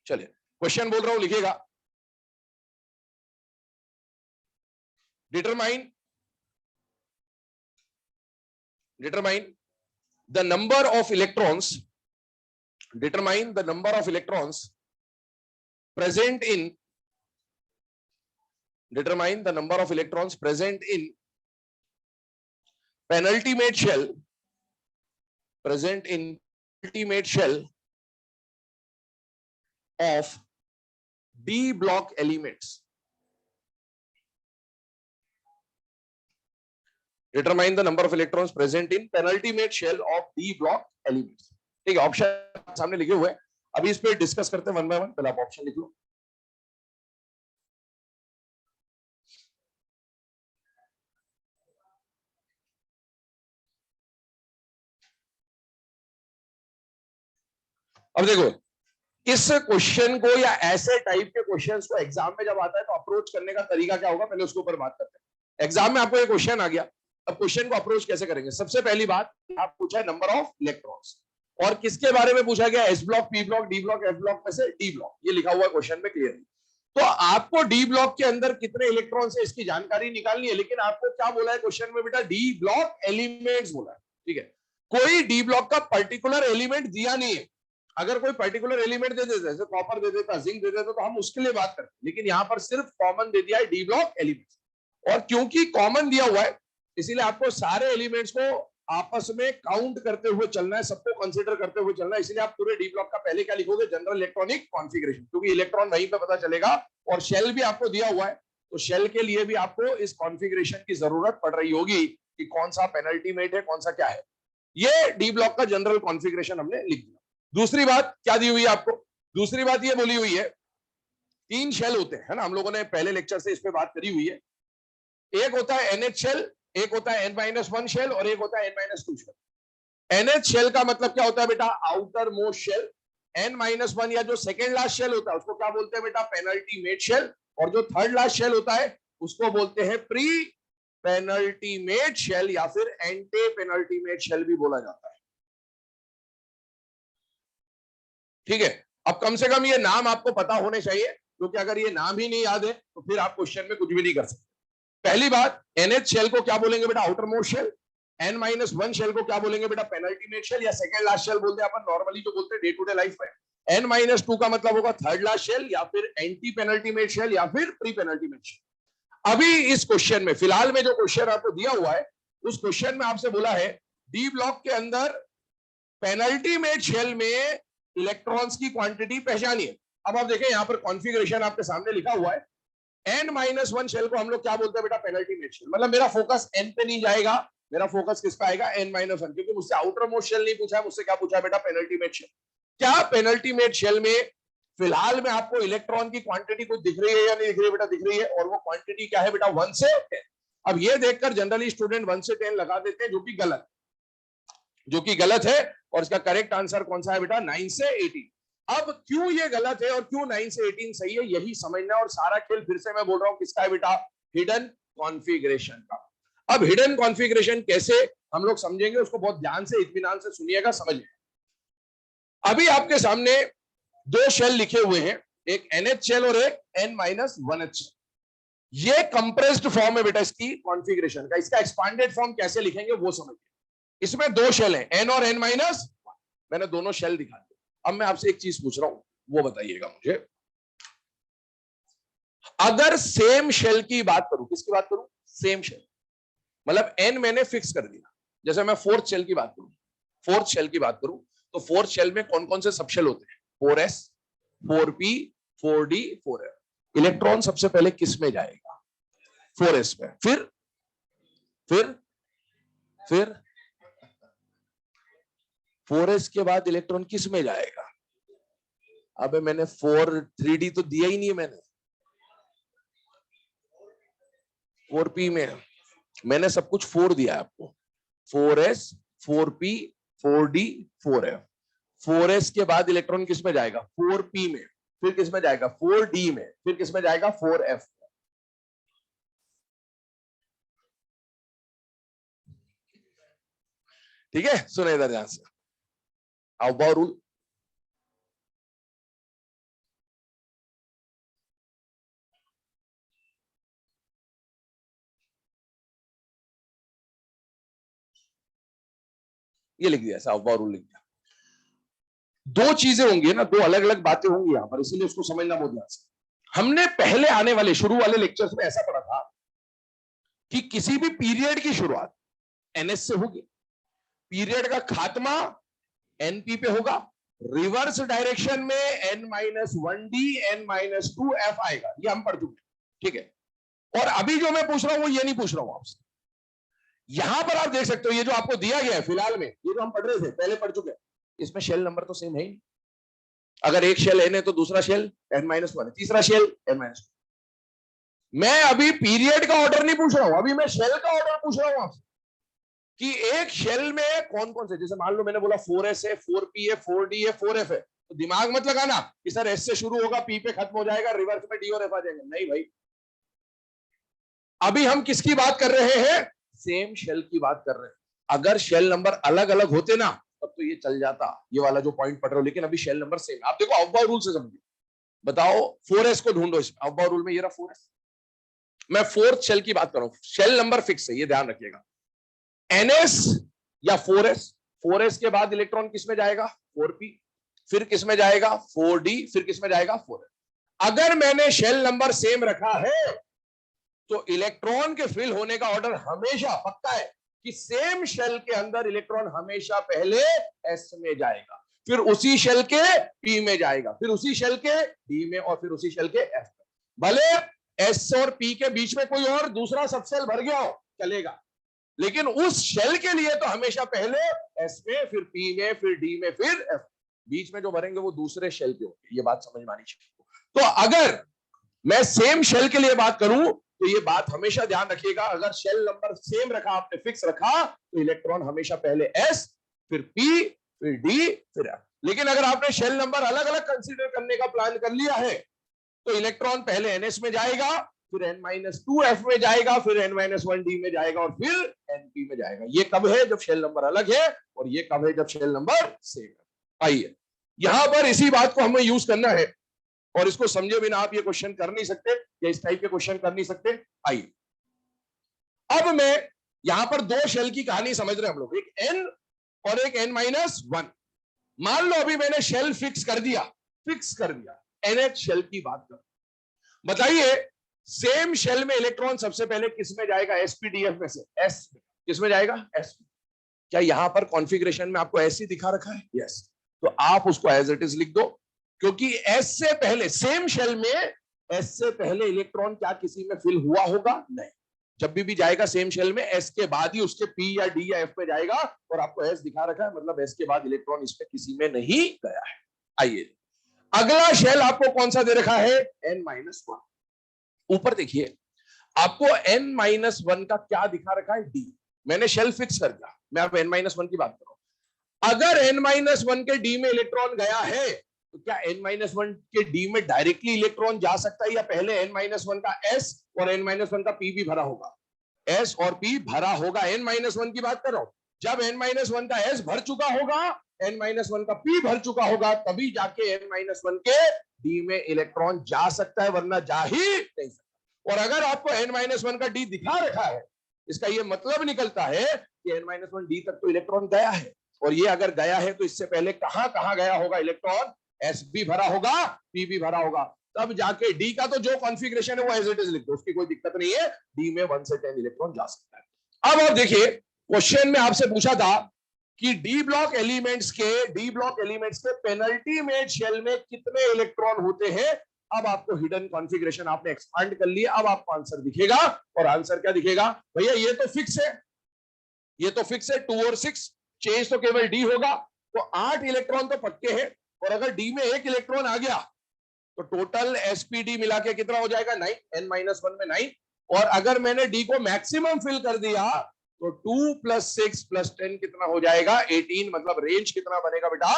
चलिए, क्वेश्चन बोल रहा हूं, लिखिएगा। Determine the number of electrons, determine the number of electrons present in, determine the number of electrons present in penultimate shell, present in penultimate shell of d block elements. Determine the number of electrons present in penultimate shell of d block elements. ठीक है, ऑप्शन सामने लिखे हुए हैं, अभी इस पे डिस्कस करते हैं वन बाय वन। पहले आप ऑप्शन लिख लो। अब देखो, इस क्वेश्चन को या ऐसे टाइप के क्वेश्चंस को एग्जाम में जब आता है तो अप्रोच करने का तरीका क्या होगा, पहले उसके ऊपर बात करते हैं। एग्जाम में आपको ये क्वेश्चन आ गया, अब क्वेश्चन को अप्रोच कैसे करेंगे? सबसे पहली बात, आप पूछा है नंबर ऑफ इलेक्ट्रॉन्स, और किसके बारे में पूछा गया? S block, P block, D block, F block में से डी ब्लॉक, ये लिखा हुआ है क्वेश्चन में क्लियरली। तो आपको डी ब्लॉक के अंदर कितने इलेक्ट्रॉन्स है इसकी जानकारी निकालनी है, लेकिन आपको क्या बोला है क्वेश्चन में बेटा? डी ब्लॉक एलिमेंट्स बोला है। ठीक है, कोई डी ब्लॉक का पर्टिकुलर एलिमेंट दिया नहीं है। अगर कोई पर्टिकुलर एलिमेंट दे देता, जैसे कॉपर दे देता, जिंक दे देता, तो हम उसके लिए बात करते हैं, लेकिन यहां पर सिर्फ कॉमन दे दिया है डी ब्लॉक एलिमेंट्स। और क्योंकि कॉमन दिया हुआ है इसीलिए आपको सारे एलिमेंट्स को आपस में काउंट करते हुए चलना है, सबको कंसीडर करते हुए चलना है। इसलिए आप पूरे डी ब्लॉक का पहले क्या लिखोगे? जनरल इलेक्ट्रॉनिक कॉन्फ़िगरेशन, क्योंकि इलेक्ट्रॉन वहीं पे पता चलेगा। और शेल भी आपको दिया हुआ है, तो शेल के लिए भी आपको इस कॉन्फ़िगरेशन की जरूरत पड़ रही होगी कि कौन सा पेनल्टीमेट है, कौन सा क्या है। ये डी ब्लॉक का जनरल कॉन्फ़िगरेशन हमने लिख दिया। दूसरी बात क्या दी हुई है आपको? दूसरी बात ये बोली हुई है, 3 शेल होते हैं, है ना, हम लोगों ने पहले लेक्चर से इस पे बात करी हुई है। एक होता है NH शेल, एक होता है N-1 शेल, और एक होता है N-2 शेल। NH शेल का मतलब क्या होता है बेटा? Outer most shell. N-1 या जो सेकेंड लास्ट शेल होता है उसको क्या बोलते हैं बेटा? Penultimate shell. और जो थर्ड लास्ट शेल होता है उसको बोलते हैं प्री पेनल्टीमेट शेल, या फिर एंटी पेनल्टीमेट शेल भी बोला जाता है। ठीक है, अब कम से कम ये नाम आपको पता होने चाहिए, क्योंकि अगर ये नाम ही नहीं याद है तो फिर आप क्वेश्चन में कुछ भी नहीं कर सकते। पहली बात, NH शेल को क्या बोलेंगे बेटा? Outer most shell. N-1 shell को क्या बोलेंगे बेटा? पेनल्टीमेट शेल, या सेकेंड लास्ट शेल बोलते हैं अपन नॉर्मली जो बोलते हैं डे टू डे लाइफ में। N-2 का मतलब होगा थर्ड लास्ट शेल, या फिर एंटी पेनल्टीमेट शेल, या फिर प्री पेनल्टीमेट शेल। अभी इस क्वेश्चन में फिलहाल में जो क्वेश्चन आपको दिया हुआ है, उस क्वेश्चन में आपसे बोला है डी ब्लॉक के अंदर पेनल्टीमेट शेल में इलेक्ट्रॉन्स की क्वांटिटी पहचानिए। अब आप देखें यहां पर कॉन्फ़िगरेशन आपके सामने लिखा हुआ है। N-1 शेल को हम लोग क्या बोलते हैं बेटा? Penultimate shell. मतलब मेरा फोकस N पे नहीं जाएगा, मेरा फोकस किस पे आएगा? N-1, क्योंकि मुझसे आउटर मोस्ट शेल नहीं पूछा है, मुझसे क्या पूछा है बेटा? Penultimate shell. क्या पेनल्टीमेट शेल में फिलहाल में आपको इलेक्ट्रॉन की क्वांटिटी कुछ दिख रही है या नहीं दिख रही है बेटा? दिख रही है, और वो क्वांटिटी क्या है बेटा? 1 से 10। अब ये देखकर जनरली स्टूडेंट 1 से 10 लगा देते हैं, जो कि गलत है। और इसका करेक्ट आंसर कौन सा है बेटा? 9 से 18। अब क्यों ये गलत है और क्यों 9 से 18 सही है, यही समझना। और सारा खेल फिर से मैं बोल रहा हूं किसका है बेटा, हिडन कॉन्फ़िगरेशन का। अब हिडन कॉन्फ़िगरेशन कैसे हम लोग समझेंगे, उसको बहुत ध्यान से इत्मीनान से सुनिएगा, समझिएगा। अभी आपके सामने दो शेल लिखे हुए हैं, एक NH शेल और एक N-1H। ये कंप्रेस्ड फॉर्म है बेटा इसकी कॉन्फ़िगरेशन का। इसका एक्सपांडेड फॉर्म कैसे लिखेंगे वो समझिए। इसमें दो शेल हैं, N और N-1। मैंने दोनों शेल दिखा दिए। अब मैं आपसे एक चीज पूछ रहा हूं, वो बताइएगा मुझे। अगर सेम शेल की बात करूं, किसकी बात करूं, सेम शेल, मतलब N मैंने फिक्स कर दिया। जैसे मैं फोर्थ शेल की बात करूं, फोर्थ शेल की बात करूं, तो फोर्थ शेल में कौन कौन से सब शेल होते हैं, 4s, 4p, 4d, 4f। Electron सबसे पहले किस में जाएगा, 4s में। फिर 4s के बाद इलेक्ट्रॉन किस में जाएगा। अबे मैंने 3d तो दिया ही नहीं है, मैंने 4p में मैंने सब कुछ 4 दिया है आपको, 4s, 4p, 4d, 4f। 4s के बाद इलेक्ट्रॉन किस में जाएगा, 4p में। फिर किस में जाएगा, 4d में। फिर किस में जाएगा, 4f। ठीक है, सुने इधर ध्यान से। अव्वा रूल, ये लिख दिया, ऐसा अव्वा रूल लिख दिया। दो चीजें होंगी ना, दो अलग अलग बातें होंगी यहां पर, इसीलिए उसको समझना बहुत ध्यान से। हमने पहले आने वाले शुरू वाले लेक्चर्स में ऐसा पढ़ा था कि किसी भी पीरियड की शुरुआत NS से होगी, पीरियड का खात्मा NP पे होगा, रिवर्स डायरेक्शन में N-1D, N-2F आएगा। ये हम पढ़ चुके हैं, ठीक है। और अभी जो मैं पूछ रहा हूं वो ये नहीं पूछ रहा हूं आपसे। यहां पर आप देख सकते हो ये जो आपको दिया गया है फिलहाल में, ये जो हम पढ़ रहे थे पहले पढ़ चुके हैं, इसमें शेल नंबर तो सेम है ही। अगर एक शेल N है तो दूसरा शेल N-1 है, तीसरा शेल N-2। मैं अभी पीरियड का ऑर्डर नहीं पूछ रहा हूं, अभी मैं शेल का ऑर्डर पूछ रहा हूं आपसे कि एक शेल में कौन कौन से, जैसे मान लो मैंने बोला 4s है, 4p है, 4d है, 4f है, तो दिमाग मत लगाना कि सर s से शुरू होगा, p पे खत्म हो जाएगा, रिवर्स में d और f आ जाएगा। नहीं भाई, अभी हम किसकी बात कर रहे हैं, सेम शेल की बात कर रहे हैं। अगर शेल नंबर अलग अलग होते ना तब तो ये चल जाता, ये वाला जो पॉइंट पढ़ रहे हो, लेकिन अभी शेल नंबर सेम। आप देखो अव्वा रूल से समझिए, बताओ 4s को ढूंढो इसमें, अव्वा रूल में ये रहा 4s। मैं फोर्थ शेल की बात कर रहा हूं, शेल नंबर फिक्स है, ये ध्यान रखिएगा, NS या 4s। 4s के बाद इलेक्ट्रॉन किस में जाएगा, 4p। फिर किस में जाएगा, 4d। फिर किस में जाएगा, 4f। अगर मैंने शेल नंबर सेम रखा है तो इलेक्ट्रॉन के फिल होने का ऑर्डर हमेशा पक्का है कि सेम शेल के अंदर इलेक्ट्रॉन हमेशा पहले S में जाएगा, फिर उसी शेल के P में जाएगा, फिर उसी शेल के D में, और फिर उसी शेल के F में। भले S और P के बीच में कोई और दूसरा सबसेल भर गया हो चलेगा, लेकिन उस शेल के लिए तो हमेशा पहले S में, फिर P में, फिर D में, फिर F। बीच में जो भरेंगे वो दूसरे शेल के होंगे, ये बात समझ में आनी चाहिए। तो अगर मैं सेम शेल के लिए बात करूं तो ये बात हमेशा ध्यान रखिएगा, अगर शेल नंबर सेम रखा, आपने फिक्स रखा, तो इलेक्ट्रॉन हमेशा पहले S, फिर P, फिर D, फिर F। लेकिन अगर आपने शेल नंबर अलग अलग कंसीडर करने का प्लान कर लिया है तो इलेक्ट्रॉन पहले NS में जाएगा, फिर N-2F में जाएगा, फिर N-1D में जाएगा, और फिर NP में जाएगा। ये कब है, जब शेल नंबर अलग है, और ये कब है, जब शेल नंबर सेम है। आइए यहां पर इसी बात को हमें यूज करना है, और इसको समझे बिना आप ये क्वेश्चन कर नहीं सकते, या इस टाइप के क्वेश्चन कर नहीं सकते। आइए अब मैं यहां पर दो शेल की कहानी समझ रहे हैं हम लोग, एक N और एक N-1। मान लो अभी मैंने शेल फिक्स कर दिया, NH शेल की बात कर, बताइए सेम शेल में इलेक्ट्रॉन सबसे पहले किस में जाएगा, sp-df में से S में। किस में जाएगा, S में। क्या यहां पर कॉन्फ़िगरेशन में आपको ऐसे दिखा रखा है, यस, तो आप उसको एज इट इज लिख दो, क्योंकि S से पहले सेम शेल में S से पहले इलेक्ट्रॉन क्या किसी में फिल हुआ होगा, नहीं। जब भी जाएगा सेम शेल में S के बाद ही उसके P या D या F पे जाएगा, और आपको S दिखा रखा है, मतलब S के बाद इलेक्ट्रॉन इसमें किसी में नहीं गया है। आइए अगला शेल आपको कौन सा दे रखा है, N-1। ऊपर देखिए आपको N-1 का क्या दिखा रखा है, D। मैंने शेल फिक्स कर दिया, मैं अब N-1 की बात कर रहा हूं। अगर N-1 के D में इलेक्ट्रॉन गया है तो क्या n-1 के d में डायरेक्टली इलेक्ट्रॉन जा सकता है या पहले n-1 का s और n-1 का p भी भरा होगा? s और p भरा होगा, n-1 की बात कर रहा हूं। जब n-1 का s भर चुका होगा, n-1 का p भर चुका होगा, तभी जाके n-1 के d में इलेक्ट्रॉन जा सकता है, वरना जा ही नहीं सकता। और अगर आपको n-1 का d दिखा रखा है, इसका ये मतलब निकलता है कि n-1 d तक तो इलेक्ट्रॉन गया है, और ये अगर गया है तो इससे पहले कहां कहां गया होगा इलेक्ट्रॉन? s भी भरा होगा, p भी भरा होगा, तब जाके d का तो जो कॉन्फ़िगरेशन है वो एज इट इज लिख दो, उसकी कोई दिक्कत नहीं है, d में 1 से 10 इलेक्ट्रॉन जा सकता है। अब आप देखिए, क्वेश्चन में आपसे पूछा था कि डी ब्लॉक एलिमेंट्स के पेनल्टीमेट शेल में कितने इलेक्ट्रॉन होते हैं। अब आपको हिडन कॉन्फ़िगरेशन आपने एक्सपांड कर लिया, अब आपको आंसर दिखेगा, और आंसर क्या दिखेगा? भैया ये तो फिक्स है, ये तो फिक्स है, 2 और 6, चेंज तो केवल डी होगा, तो 8 इलेक्ट्रॉन तो पक्के हैं, और अगर डी में 1 इलेक्ट्रॉन आ गया तो टोटल एसपीडी मिला के कितना हो जाएगा? 9, n-1 में 9, और अगर मैंने डी को मैक्सिमम फिल कर दिया तो 2 + 6 + 10 कितना हो जाएगा? 18, मतलब रेंज कितना बनेगा बेटा?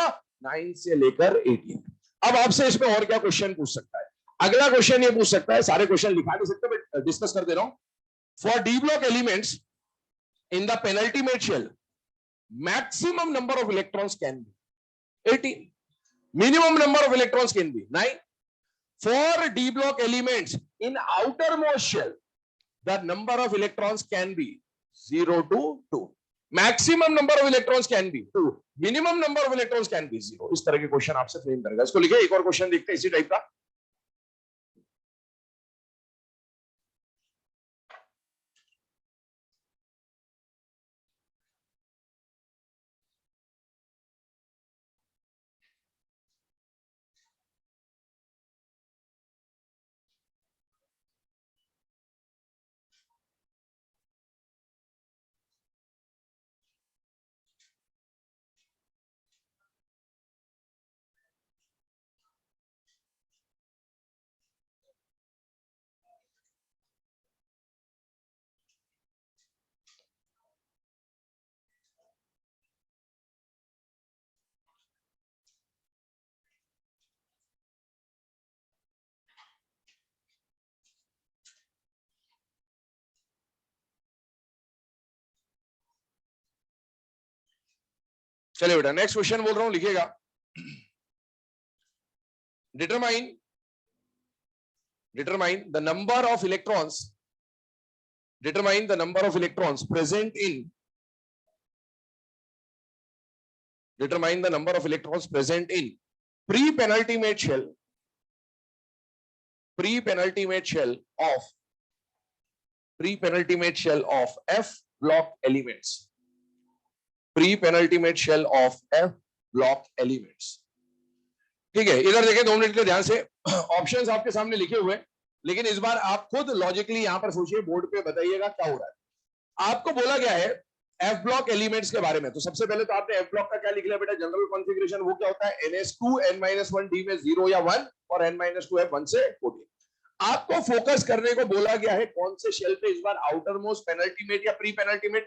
9 से लेकर 18। अब आपसे इसमें और क्या क्वेश्चन पूछ सकता है? अगला क्वेश्चन ये पूछ सकता है, सारे क्वेश्चन लिखा नहीं सकते, मैं डिस्कस कर दे रहा हूं। For D block elements in the penultimate shell, maximum number of electrons can be 18, minimum number of electrons can be 9. For d block elements in outermost shell, the number of electrons can be 0 to 2, maximum number of electrons can be 2, minimum number of electrons can be 0. इस तरह के क्वेश्चन आपसे फ्रेम करेगा। इसको लिखे, एक और क्वेश्चन देखते हैं इसी टाइप का। चलिए बेटा, नेक्स्ट क्वेश्चन बोल रहा हूं, लिखिएगा। Determine the number of electrons, determine the number of electrons present in, determine the number of electrons present in pre-penultimate shell of F block elements, pre-penultimate shell of F block elements। ठीक है, इधर देखें 2 मिनट के ध्यान से, ऑप्शंस आपके सामने लिखे हुए, लेकिन इस बार आप खुद लॉजिकली यहां पर सोचिए, बोर्ड पे बताइएगा क्या हो रहा है। आपको बोला गया है एफ ब्लॉक एलिमेंट्स के बारे में, तो सबसे पहले तो आपने एफ ब्लॉक का क्या लिख लिया बेटा? जनरल कॉन्फ़िगरेशन वो क्या होता है? ns2 n-1 d में 0 या 1, और n-2 है 1 से 14। आपको फोकस करने को बोला गया है कौन से शेल पे इस बार? आउटर मोस्ट, पेनल्टीमेट या pre penultimate?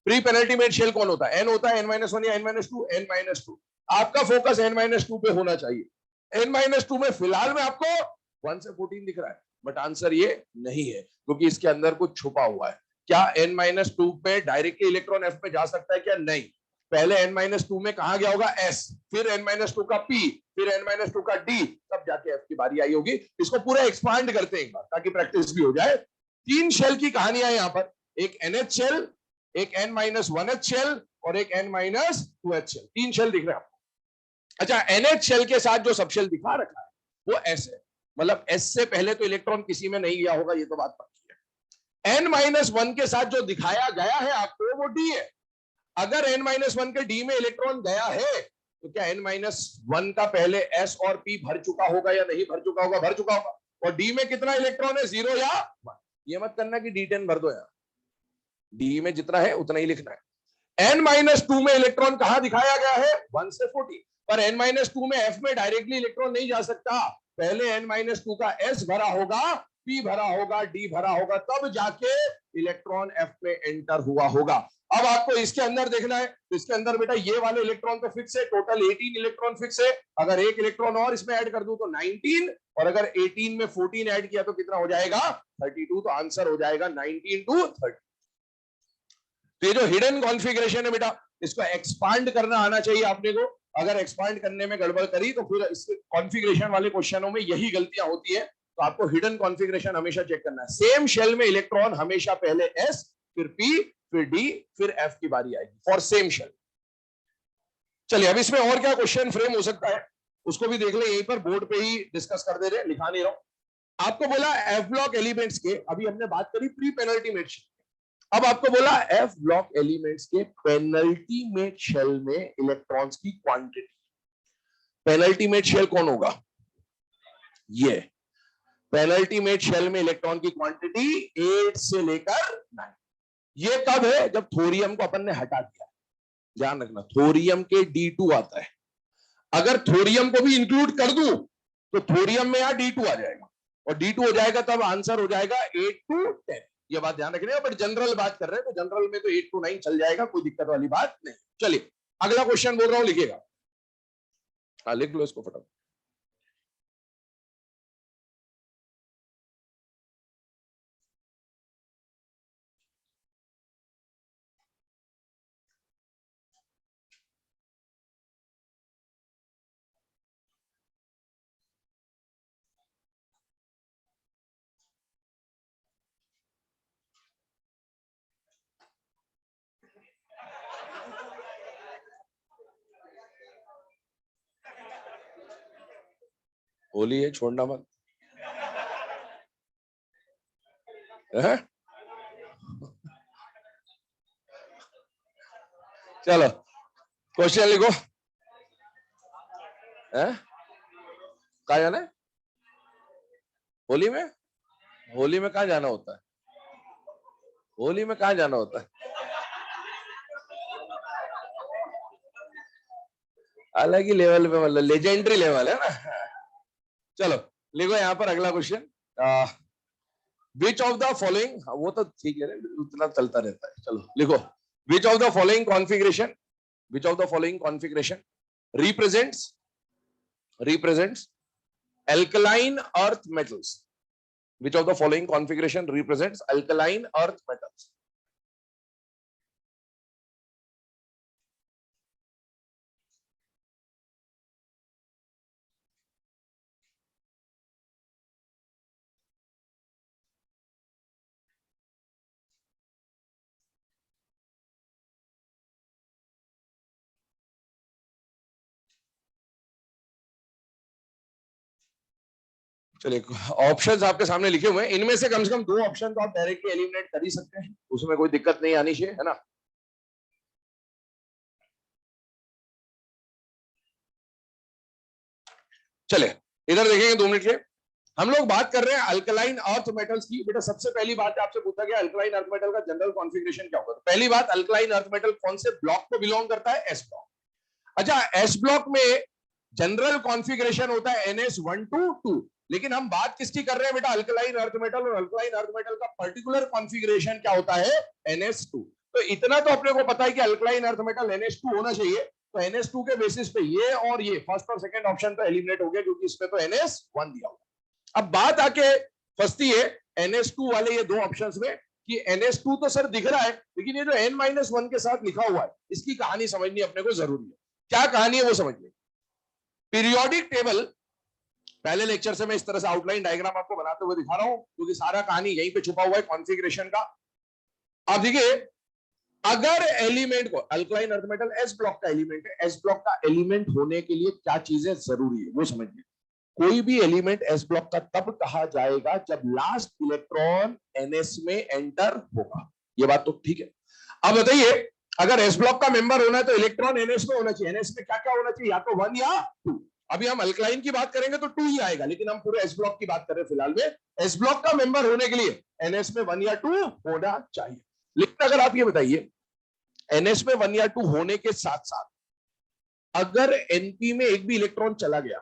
Pre penultimate shell कौन होता है? n होता है, n-1 या n-2? n-2। आपका फोकस n-2 पे होना चाहिए। n-2 में फिलहाल में आपको 1 से 14 दिख रहा है, बट आंसर ये नहीं है, क्योंकि इसके अंदर कुछ छुपा हुआ है। क्या n-2 पे डायरेक्टली इलेक्ट्रॉन f में जा सकता है क्या? नहीं। पहले n-2 में कहा गया होगा s, फिर n-2 का p, फिर n-2 का d, तब जाके f की बारी आई होगी। इसको पूरा एक्सपांड करते हैं एक बार, ताकि प्रैक्टिस भी हो जाए। 3 शेल की कहानियां है यहाँ पर, एक NH शेल, एक n-1h शेल, और एक n-2h शेल। 3 शेल दिख रहे हैं आपको। अच्छा, NH शेल के साथ जो सबशेल दिखा रखा है वो S है, मतलब S से पहले तो इलेक्ट्रॉन किसी में नहीं गया होगा, ये तो बात पक्की है। n-1 के साथ जो दिखाया गया है आपको वो D है। अगर n-1 के D में इलेक्ट्रॉन गया है तो क्या n-1 का पहले S और P भर चुका होगा या नहीं भर चुका होगा? भर चुका होगा। और D में कितना इलेक्ट्रॉन है? 0 या 1। ये मत करना कि D10 भर दो, यार D में जितना है उतना ही लिखना है। n-2 में इलेक्ट्रॉन कहां दिखाया गया है? 1 से 14, पर n-2 में F में डायरेक्टली इलेक्ट्रॉन नहीं जा सकता, पहले n-2 का S भरा होगा, P भरा होगा, D भरा होगा, तब जाके इलेक्ट्रॉन F में एंटर हुआ होगा। अब आपको इसके अंदर देखना है, तो इसके अंदर बेटा ये वाले इलेक्ट्रॉन तो फिक्स है, टोटल 18 इलेक्ट्रॉन फिक्स है। अगर एक इलेक्ट्रॉन और इसमें ऐड कर दूं तो 19, और अगर 18 में 14 ऐड किया तो कितना हो जाएगा 32। तो आंसर हो जाएगा 19 to 30। तो ये जो हिडन कॉन्फ़िगरेशन है बेटा, इसको एक्सपांड करना आना चाहिए आपने को। अगर एक्सपांड करने में गड़बड़ करी तो फिर इस कॉन्फ़िगरेशन वाले क्वेश्चनों में यही गलतियां होती है। तो आपको हिडन कॉन्फ़िगरेशन हमेशा चेक करना है। सेम शेल में इलेक्ट्रॉन हमेशा पहले S, फिर P, फिर D, फिर F की बारी आएगी फॉर सेम शेल। चलिए अब इसमें और क्या क्वेश्चन फ्रेम हो सकता है उसको भी देख ले, यहीं पर बोर्ड पे ही डिस्कस कर दे रहे, लिखा नहीं रहा हूं। आपको बोला एफ ब्लॉक एलिमेंट्स के, अभी हमने बात करी प्री पेनल्टीमेट शेल, अब आपको बोला एफ ब्लॉक एलिमेंट्स के पेनल्टीमेट शेल में इलेक्ट्रॉन्स की क्वांटिटी। पेनल्टीमेट शेल कौन होगा? ये पेनल्टीमेट शेल में इलेक्ट्रॉन की क्वांटिटी 8 से लेकर 9। ये कब है? जब थोरियम को अपन ने हटा दिया। ध्यान रखना, थोरियम के D2 आता है। अगर थोरियम को भी इंक्लूड कर दूं तो थोरियम में यहां D2 आ जाएगा, और D2 हो जाएगा तब आंसर हो जाएगा 8 to 10। ये बात ध्यान रखनी है, बट जनरल बात कर रहे हैं तो जनरल में तो 8 to 9 चल जाएगा, कोई दिक्कत वाली बात नहीं। चलिए अगला क्वेश्चन बोल रहा हूं, लिखिएगा। हाँ लिख लो इसको फटाफट। होली है, छोड़ना मत। है? चलो क्वेश्चन लिखो। कहा जाना है? होली में? होली में कहा जाना होता है? होली में कहा जाना होता है? अलग ही लेवल पे, मतलब लेजेंडरी लेवल है ना। चलो लिखो यहां पर अगला question. Which of the following, वो तो ठीक है, उतना चलता रहता है। चलो लिखो, which of the following configuration, which of the following configuration represents alkaline earth metals? Which of the following configuration represents alkaline earth metals? चलिए ऑप्शंस आपके सामने लिखे हुए हैं, इनमें से कम 2 ऑप्शन तो आप डायरेक्टली एलिमिनेट कर ही सकते हैं, उसमें कोई दिक्कत नहीं आनी चाहिए, है ना। चलिए इधर देखेंगे 2 मिनट के, हम लोग बात कर रहे हैं अल्कलाइन अर्थ मेटल्स की। बेटा सबसे पहली बात आपसे पूछा गया अल्कलाइन अर्थ मेटल का जनरल कॉन्फ़िगरेशन क्या होगा। तो पहली बात, अल्कलाइन अर्थ मेटल कौन से ब्लॉक को बिलोंग करता है? S block. अच्छा, एस ब्लॉक में जनरल कॉन्फ़िगरेशन होता है NS122, लेकिन हम बात किसकी कर रहे हैं बेटा? अल्कलाइन अर्थ मेटल, और अल्कलाइन अर्थ मेटल का पर्टिकुलर कॉन्फ़िगरेशन क्या होता है? NS2। तो इतना तो अपने को पता है कि अल्कलाइन अर्थ मेटल NS2 होना चाहिए। तो NS2 के बेसिस पे ये और ये फर्स्ट और सेकंड ऑप्शन तो एलिमिनेट हो गया, क्योंकि इसमें तो NS1 दिया हुआ। अब बात आके फंसती है NS2 वाले ये 2 ऑप्शंस में कि NS2 तो सर दिख रहा है, लेकिन ये जो N-1 के साथ लिखा हुआ है, इसकी कहानी समझनी अपने को जरूरी है। क्या कहानी है वो समझिए। पीरियोडिक टेबल, पहले लेक्चर से मैं इस तरह से आउटलाइन डायग्राम आपको बनाते हुए दिखा रहा हूं, क्योंकि सारा कहानी यहीं पे छुपा हुआ है कॉन्फ़िगरेशन का। अब देखिए, अगर एलिमेंट को, alkaline earth metal S block का एलिमेंट है, एस ब्लॉक का एलिमेंट होने के लिए क्या चीजें जरूरी है वो समझिए। कोई भी एलिमेंट एस ब्लॉक का तब कहा जाएगा जब लास्ट इलेक्ट्रॉन NS में एंटर होगा। ये बात तो ठीक है। अब बताइए, अगर एस ब्लॉक का मेंबर होना है तो इलेक्ट्रॉन NS में होना चाहिए। NS में क्या क्या होना चाहिए? या तो 1 या 2। अभी हम अल्कलाइन की बात करेंगे तो 2 ही आएगा, लेकिन हम पूरे एस ब्लॉक की बात कर रहे हैं फिलहाल में। एस ब्लॉक का मेंबर होने के लिए NS में 1 या 2 होना चाहिए। लेकिन अगर आप ये बताइए, NS में 1 या 2 होने के साथ साथ अगर NP में एक भी इलेक्ट्रॉन चला गया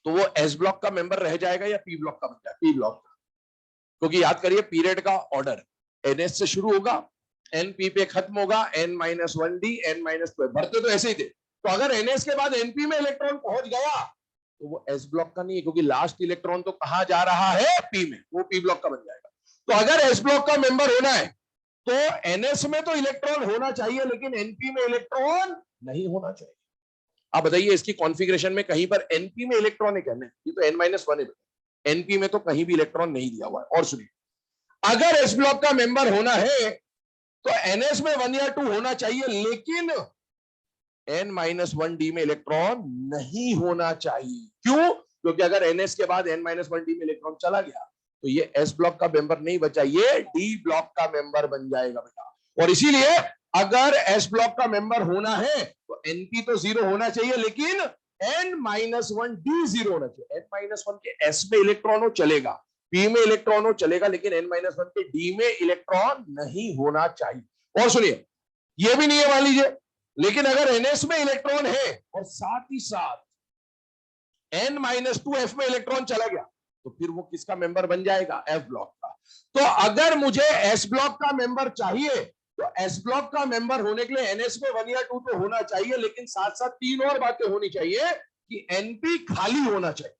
तो वो एस ब्लॉक का मेंबर रह जाएगा या पी ब्लॉक का बन जाएगा? पी ब्लॉक का। क्योंकि याद करिए, पीरियड का ऑर्डर NS से शुरू होगा, एनपी पे खत्म होगा, n-1d n-2, भरते तो ऐसे ही थे। तो अगर ns के बाद np में इलेक्ट्रॉन पहुंच गया तो वो s ब्लॉक का नहीं है, क्योंकि लास्ट इलेक्ट्रॉन तो कहां जा रहा है, p में, वो p ब्लॉक का बन जाएगा। तो अगर s ब्लॉक का मेंबर होना है तो ns में तो इलेक्ट्रॉन होना चाहिए, लेकिन np में इलेक्ट्रॉन नहीं होना चाहिए। आप बताइए इसकी कॉन्फ़िगरेशन में कहीं पर np में इलेक्ट्रॉन है क्या? नहीं, ये तो n-1 है, np में तो कहीं भी इलेक्ट्रॉन नहीं दिया हुआ है। और सुनिए, अगर s ब्लॉक का मेंबर होना है तो ns में 1 या 2 होना चाहिए, लेकिन n-1d में इलेक्ट्रॉन नहीं होना चाहिए। क्यों? क्योंकि अगर ns के बाद n-1d में इलेक्ट्रॉन चला गया तो ये s ब्लॉक का मेंबर नहीं बचा, ये d ब्लॉक का मेंबर बन जाएगा बेटा। और इसीलिए अगर s ब्लॉक का मेंबर होना है तो np तो 0 होना चाहिए, लेकिन n-1d 0 होना चाहिए। n-1 के s में इलेक्ट्रॉन हो चलेगा, p में इलेक्ट्रॉन हो चलेगा, लेकिन n-1 के d में इलेक्ट्रॉन नहीं होना चाहिए। और सुनिए, ये भी नहीं है मान लीजिए, लेकिन अगर ns में इलेक्ट्रॉन है और साथ ही साथ n-2 f में इलेक्ट्रॉन चला गया तो फिर वो किसका मेंबर बन जाएगा, f ब्लॉक का। तो अगर मुझे s ब्लॉक का मेंबर चाहिए तो s ब्लॉक का मेंबर होने के लिए ns में 1 या 2 तो होना चाहिए, लेकिन साथ साथ 3 और बातें होनी चाहिए कि np खाली होना चाहिए,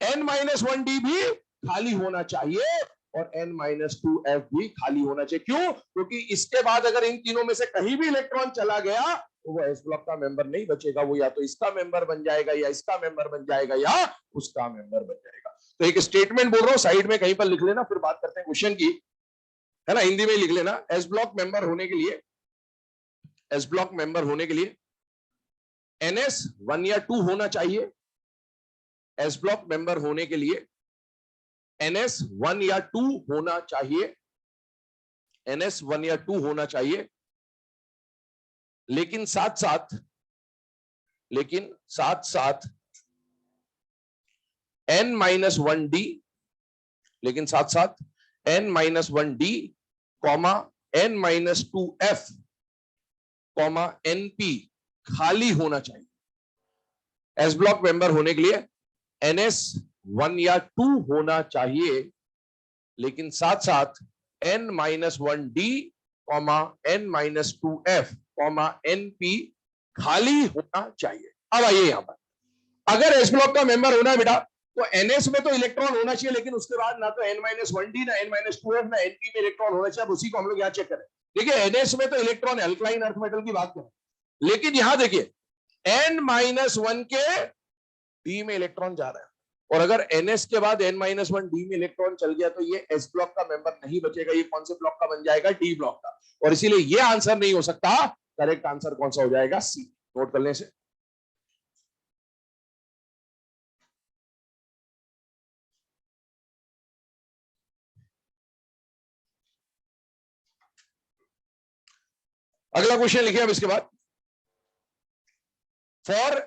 n-1d भी खाली होना चाहिए और n-2f भी खाली होना चाहिए। क्यों? क्योंकि इसके बाद अगर इन तीनों में से कहीं भी इलेक्ट्रॉन चला गया तो वो एस ब्लॉक का मेंबर नहीं बचेगा, वो या तो इसका मेंबर बन जाएगा या इसका मेंबर बन जाएगा या उसका मेंबर बन जाएगा। तो एक स्टेटमेंट बोल रहा हूं, साइड में कहीं पर लिख लेना, फिर बात करते हैं क्वेश्चन की, है ना, हिंदी में लिख लेना। एस ब्लॉक मेंबर होने के लिए, एस ब्लॉक मेंबर होने के लिए ns 1 या 2 होना चाहिए। एस ब्लॉक मेंबर होने के लिए ns 1 या 2 होना चाहिए, ns 1 या 2 होना चाहिए, लेकिन साथ साथ n-1d, लेकिन साथ साथ n-1d comma n-2f comma np खाली होना चाहिए। एस ब्लॉक मेंबर होने के लिए ns 1 या 2 होना चाहिए, लेकिन साथ साथ n-1d comma n-2f comma np खाली होना चाहिए। अब आइए यहां पर, अगर एस ब्लॉक का मेंबर होना है बेटा तो ns में तो इलेक्ट्रॉन होना चाहिए, लेकिन उसके बाद ना तो n-1d ना n-2f ना np में इलेक्ट्रॉन होना चाहिए। अब उसी को हम लोग यहां चेक करें। देखिए ns में तो इलेक्ट्रॉन अल्कलाइन अर्थ मेटल की बात करें, लेकिन यहां देखिए n-1 के d में इलेक्ट्रॉन जा रहा है, और अगर ns के बाद n-1d में इलेक्ट्रॉन चल गया तो ये s ब्लॉक का मेंबर नहीं बचेगा, ये कौन से ब्लॉक का बन जाएगा, d ब्लॉक का। और इसीलिए ये आंसर नहीं हो सकता। करेक्ट आंसर कौन सा हो जाएगा, सी। नोट कर लें से। अगला क्वेश्चन लिखिए अब इसके बाद, for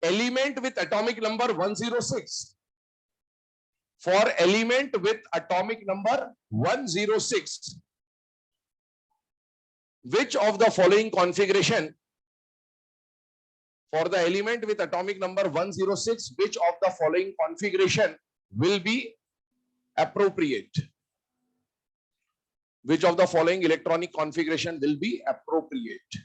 element with atomic number 106, for element with atomic number 106, which of the following configuration, for the element with atomic number 106, which of the following configuration will be appropriate, which of the following electronic configuration will be appropriate?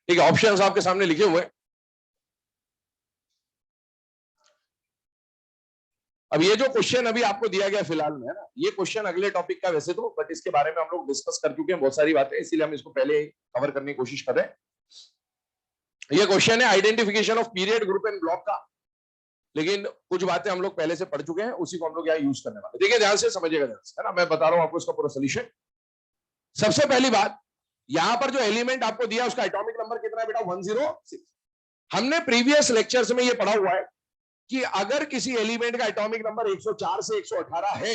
ठीक है, ऑप्शंस आपके सामने लिखे हुए हैं। अब ये जो क्वेश्चन अभी आपको दिया गया फिलहाल में, है ना, ये क्वेश्चन अगले टॉपिक का वैसे तो, बट इसके बारे में हम लोग डिस्कस कर चुके हैं बहुत सारी बातें, इसीलिए हम इसको पहले कवर करने की कोशिश कर रहे हैं। ये क्वेश्चन है identification of period, group and block का, लेकिन कुछ बातें हम लोग पहले से पढ़ चुके हैं, उसी को हम लोग यहाँ यूज करने वाले। देखिए ध्यान से समझिएगा, ध्यान से, है ना, मैं बता रहा हूं आपको इसका पूरा सोल्यूशन। सबसे पहली बात, यहां पर जो एलिमेंट आपको दिया उसका एटॉमिक नंबर कितना है बेटा, 106। हमने प्रीवियस लेक्चर्स में ये पढ़ा हुआ है कि अगर किसी एलिमेंट का एटॉमिक नंबर 104 से 118 है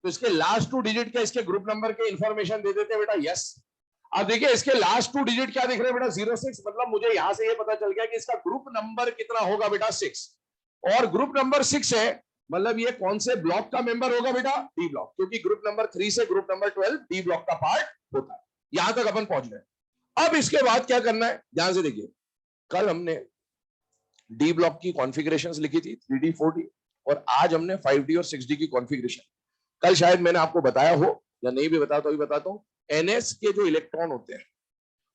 तो इसके लास्ट 2 डिजिट क्या इसके ग्रुप नंबर के इंफॉर्मेशन दे देते हैं बेटा, यस। अब देखिए इसके लास्ट 2 डिजिट क्या दिख रहे हैं बेटा, 06, मतलब मुझे यहां से ये पता चल गया कि इसका ग्रुप नंबर कितना होगा बेटा, 6। और ग्रुप नंबर 6 है, मतलब ये कौन से ब्लॉक का मेंबर होगा बेटा, डी ब्लॉक, क्योंकि ग्रुप नंबर 3 से ग्रुप नंबर 12 डी ब्लॉक का पार्ट होता है। यहां तक अपन पहुंच गए। अब इसके बाद क्या करना है, ध्यान से देखिए, कल हमने डी ब्लॉक की कॉन्फ़िगरेशंस लिखी थी 3D 4D, और आज हमने 5D और 6D की कॉन्फ़िगरेशन। कल शायद मैंने आपको बताया हो, या नहीं भी बताया तो भी बताता हूँ, NS के जो इलेक्ट्रॉन होते हैं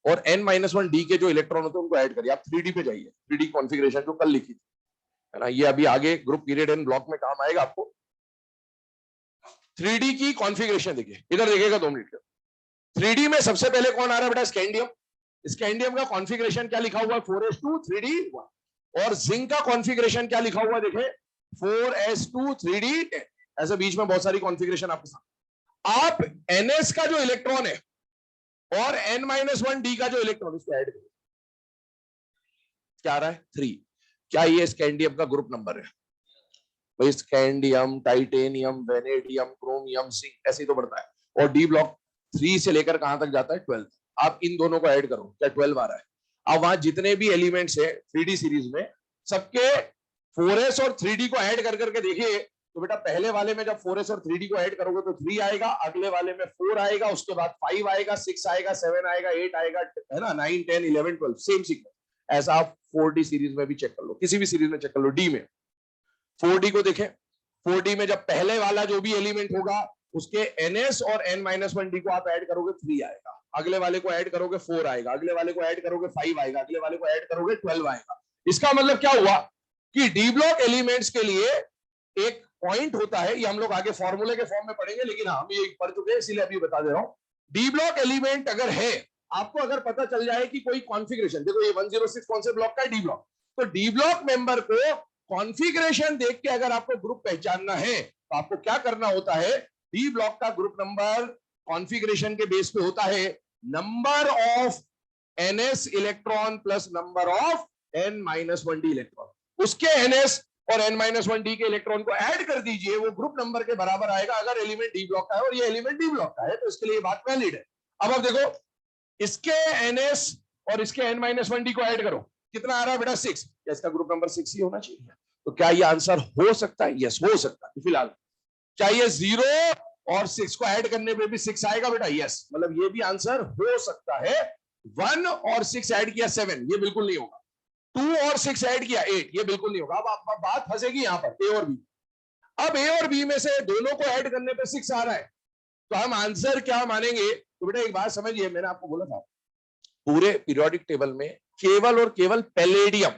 और N-1D के जो इलेक्ट्रॉन होते हैं उनको ऐड करिए। आप 3D पे जाइए, 3D कॉन्फ़िगरेशन जो कल लिखी थी, है ना, ये अभी आगे ग्रुप पीरियड एंड ब्लॉक में काम आएगा आपको। 3D की कॉन्फ़िगरेशन देखिए, इधर देखिएगा 2 मिनट का। 3D में सबसे पहले कौन आ रहा है बेटा? स्कैंडियम। स्कैंडियम का कॉन्फ़िगरेशन क्या लिखा हुआ है? 4s2 3d1। और जिंक का कॉन्फ़िगरेशन क्या लिखा हुआ है? देखें 4s2 3d10। ऐसे बीच में बहुत सारी कॉन्फ़िगरेशन आपके साथ। आप NS का जो इलेक्ट्रॉन है और N-1D का जो इलेक्ट्रॉन, इसको ऐड करिए, क्या आ रहा है? 3। क्या ये स्कैंडियम का ग्रुप नंबर है? भाई scandium, titanium, vanadium, chromium, zinc, ऐसे ही तो बढ़ता है। और डी ब्लॉक 3 से लेकर कहां तक जाता है? 12। आप इन दोनों को ऐड करो, क्या 12 आ रहा है? अब वहां जितने भी एलिमेंट्स है 3D सीरीज में, सबके 4s और 3D को ऐड कर करके देखिए, तो बेटा पहले वाले में जब 4s और 3D को ऐड करोगे तो 3 आएगा, अगले वाले में 4 आएगा, उसके बाद 5 आएगा, 6 आएगा, 7 आएगा, 8 आएगा, है ना, 9 10 11 12, सेम सीक्वेंस। ऐसा आप 4D सीरीज में भी चेक कर लो, किसी भी सीरीज में चेक कर लो। डी में 4D को देखें, 4D में जब पहले वाला जो भी एलिमेंट होगा उसके NS और N-1D को आप ऐड करोगे 3 आएगा, अगले वाले को ऐड करोगे 4 आएगा, अगले वाले को ऐड करोगे 5 आएगा, अगले वाले को ऐड करोगे 12 आएगा। इसका मतलब क्या हुआ कि डी ब्लॉक एलिमेंट्स के लिए एक पॉइंट होता है, ये हम लोग आगे फॉर्मूले के फॉर्म में पढ़ेंगे, लेकिन हम ये पढ़ चुके हैं इसीलिए अभी बता दे रहा हूं। डी ब्लॉक एलिमेंट अगर है, आपको अगर पता चल जाए कि कोई कॉन्फ़िगरेशन, देखो ये 106 कौन से ब्लॉक का है? D block. तो डी ब्लॉक मेंबर को कॉन्फ़िगरेशन देख के अगर आपको ग्रुप पहचानना है तो आपको क्या करना होता है? डी ब्लॉक का ग्रुप नंबर कॉन्फ़िगरेशन के बेस पे होता है number of NS electron plus number of N-1D electron. उसके NS और N-1D के इलेक्ट्रॉन को ऐड कर दीजिए, वो ग्रुप नंबर के बराबर आएगा अगर एलिमेंट डी ब्लॉक का है और ये एलिमेंट डी ब्लॉक का है, तो इसके लिए बात वैलिड है। अब आप देखो, इसके NS और इसके N-1D को ऐड करो, कितना आ रहा है बेटा? 6। क्या इसका ग्रुप नंबर 6 ही होना चाहिए? तो क्या ये आंसर हो सकता है? यस, हो सकता है। फिलहाल क्या ये 0 और 6 को ऐड करने पे भी 6 आएगा बेटा? यस, मतलब ये भी आंसर हो सकता है। 1 और 6 ऐड किया 7, ये बिल्कुल नहीं होगा। 2 और 6 ऐड किया 8, ये बिल्कुल नहीं होगा। अब आप बात फंसेगी यहां पर ए और बी। अब ए और बी में से दोनों को ऐड करने पे 6 आ रहा है, तो हम आंसर क्या मानेंगे? तो बेटा एक बात समझिए, मैंने आपको बोला था पूरे पीरियोडिक टेबल में केवल और केवल पैलेडियम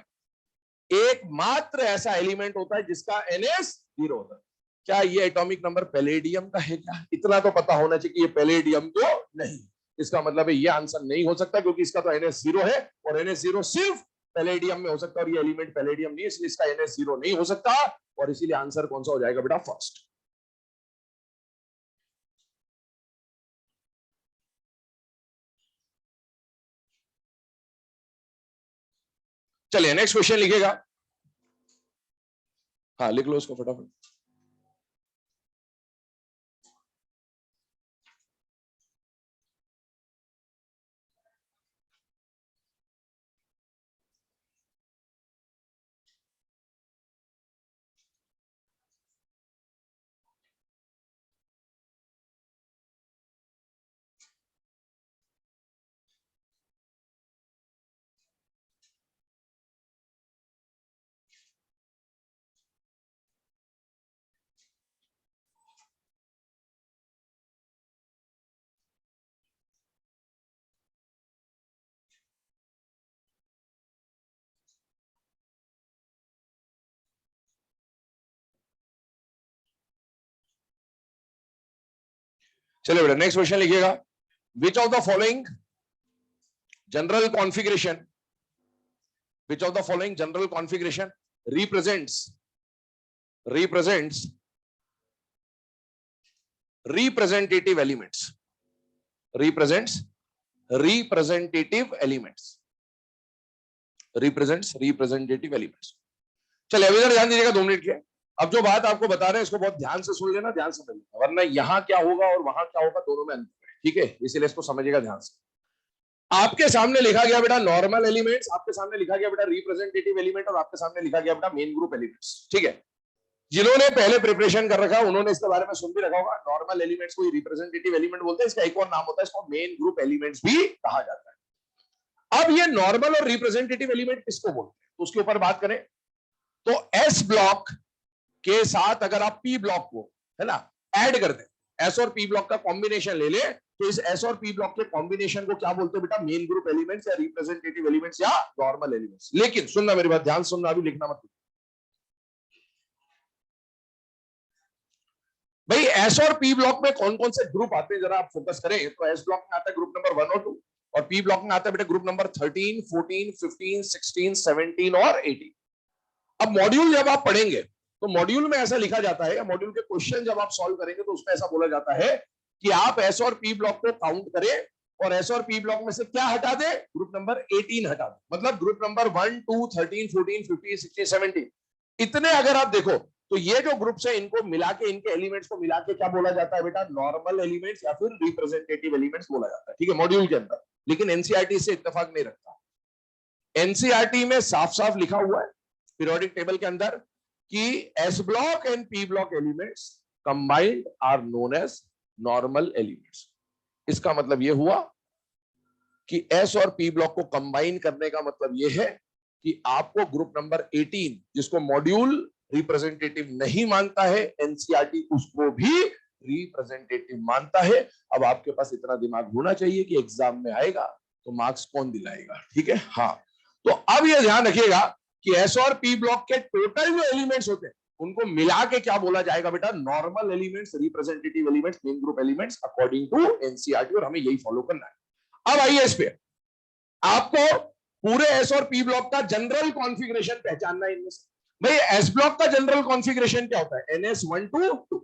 एकमात्र ऐसा एलिमेंट होता है जिसका NS 0 होता है। क्या ये एटॉमिक नंबर पैलेडियम का है क्या? इतना तो पता होना चाहिए कि ये पैलेडियम तो नहीं। इसका मतलब है ये आंसर नहीं हो सकता, क्योंकि इसका तो NS 0 है और NS 0 सिर्फ पैलेडियम में हो सकता है और ये एलिमेंट पैलेडियम नहीं है, इसलिए इसका NS 0 नहीं हो सकता। और इसीलिए आंसर कौन सा हो जाएगा बेटा? फर्स्ट। चलिए नेक्स्ट क्वेश्चन लिखिएगा। हाँ लिख लो उसको फटाफट। चलिए बेटा नेक्स्ट क्वेश्चन लिखिएगा। Which of the following general configuration, which of the following general configuration represents representative elements? Represents representative elements, represents representative elements। चलिए अभी इधर ध्यान दीजिएगा 2 मिनट के। अब जो बात आपको बता रहे हैं इसको बहुत ध्यान से सुन लेना, ध्यान से समझ लेना, वरना यहाँ क्या होगा और वहां क्या होगा दोनों में अंतर है, ठीक है? इसीलिए इसको समझिएगा ध्यान से। आपके सामने लिखा गया बेटा नॉर्मल एलिमेंट्स, आपके सामने लिखा गया बेटा रिप्रेजेंटेटिव एलिमेंट, और आपके सामने लिखा गया बेटा मेन ग्रुप एलिमेंट्स, ठीक है? जिन्होंने पहले प्रिपरेशन कर रखा उन्होंने इसके बारे में सुन भी रखा होगा। नॉर्मल एलिमेंट्स को रिप्रेजेंटेटिव एलिमेंट बोलते हैं, इसका एक और नाम होता है, इसको मेन ग्रुप एलिमेंट्स भी कहा जाता है। अब ये नॉर्मल और रिप्रेजेंटेटिव एलिमेंट किसको बोलते हैं? तो उसके ऊपर बात करें तो एस ब्लॉक के साथ अगर आप पी ब्लॉक को, है ना, ऐड कर दें, एस और पी ब्लॉक का कॉम्बिनेशन ले ले, तो इस एस और पी ब्लॉक के कॉम्बिनेशन को क्या बोलते हैं बेटा? मेन ग्रुप एलिमेंट्स या रिप्रेजेंटेटिव एलिमेंट्स या नॉर्मल एलिमेंट्स। लेकिन सुनना मेरी बात, ध्यान सुनना, अभी लिखना मत। भाई एस और पी ब्लॉक में कौन कौन से ग्रुप आते हैं जरा आप फोकस करें। तो एस ब्लॉक में आता है ग्रुप नंबर 1 और 2, और पी ब्लॉक में आता है बेटा ग्रुप नंबर 13, 14, 15, 16, 17 और 18। अब मॉड्यूल जब आप पढ़ेंगे तो मॉड्यूल में ऐसा लिखा जाता है, या मॉड्यूल के क्वेश्चन जब आप सॉल्व करेंगे तो उसमें ऐसा बोला जाता है कि आप एस और पी ब्लॉक को काउंट करें और एस और पी ब्लॉक में से क्या हटा दे? ग्रुप नंबर 18 हटा दे। मतलब ग्रुप नंबर 1, 2, 13, 14, 15, 16, 17 इतने अगर आप देखो तो ये जो ग्रुप्स है इनको मिला के, इनके एलिमेंट्स को मिला के क्या बोला जाता है बेटा? नॉर्मल एलिमेंट्स या फिर रिप्रेजेंटेटिव एलिमेंट्स बोला जाता है, ठीक है, मॉड्यूल के अंदर। लेकिन एनसीईआरटी से इत्तेफाक नहीं रखता। एनसीईआरटी में साफ साफ लिखा हुआ है पीरियोडिक टेबल के अंदर कि S block and P block elements combined are known as normal elements. इसका मतलब यह हुआ कि एस और पी ब्लॉक को कंबाइन करने का मतलब यह है कि आपको ग्रुप नंबर 18 जिसको मॉड्यूल रिप्रेजेंटेटिव नहीं मानता है, एनसीईआरटी उसको भी रिप्रेजेंटेटिव मानता है। अब आपके पास इतना दिमाग होना चाहिए कि एग्जाम में आएगा तो मार्क्स कौन दिलाएगा, ठीक है। हाँ, तो अब यह ध्यान रखिएगा कि एस और पी ब्लॉक के टोटल जो एलिमेंट्स होते हैं उनको मिला के क्या बोला जाएगा बेटा? Normal elements, representative elements, main group elements according to NCERT, और हमें यही फॉलो करना है। अब आइए इस पे, आपको पूरे एस और पी ब्लॉक का जनरल कॉन्फ़िगरेशन पहचानना है इनमें से। भाई एस ब्लॉक का जनरल कॉन्फ़िगरेशन क्या होता है? NS1 to 2।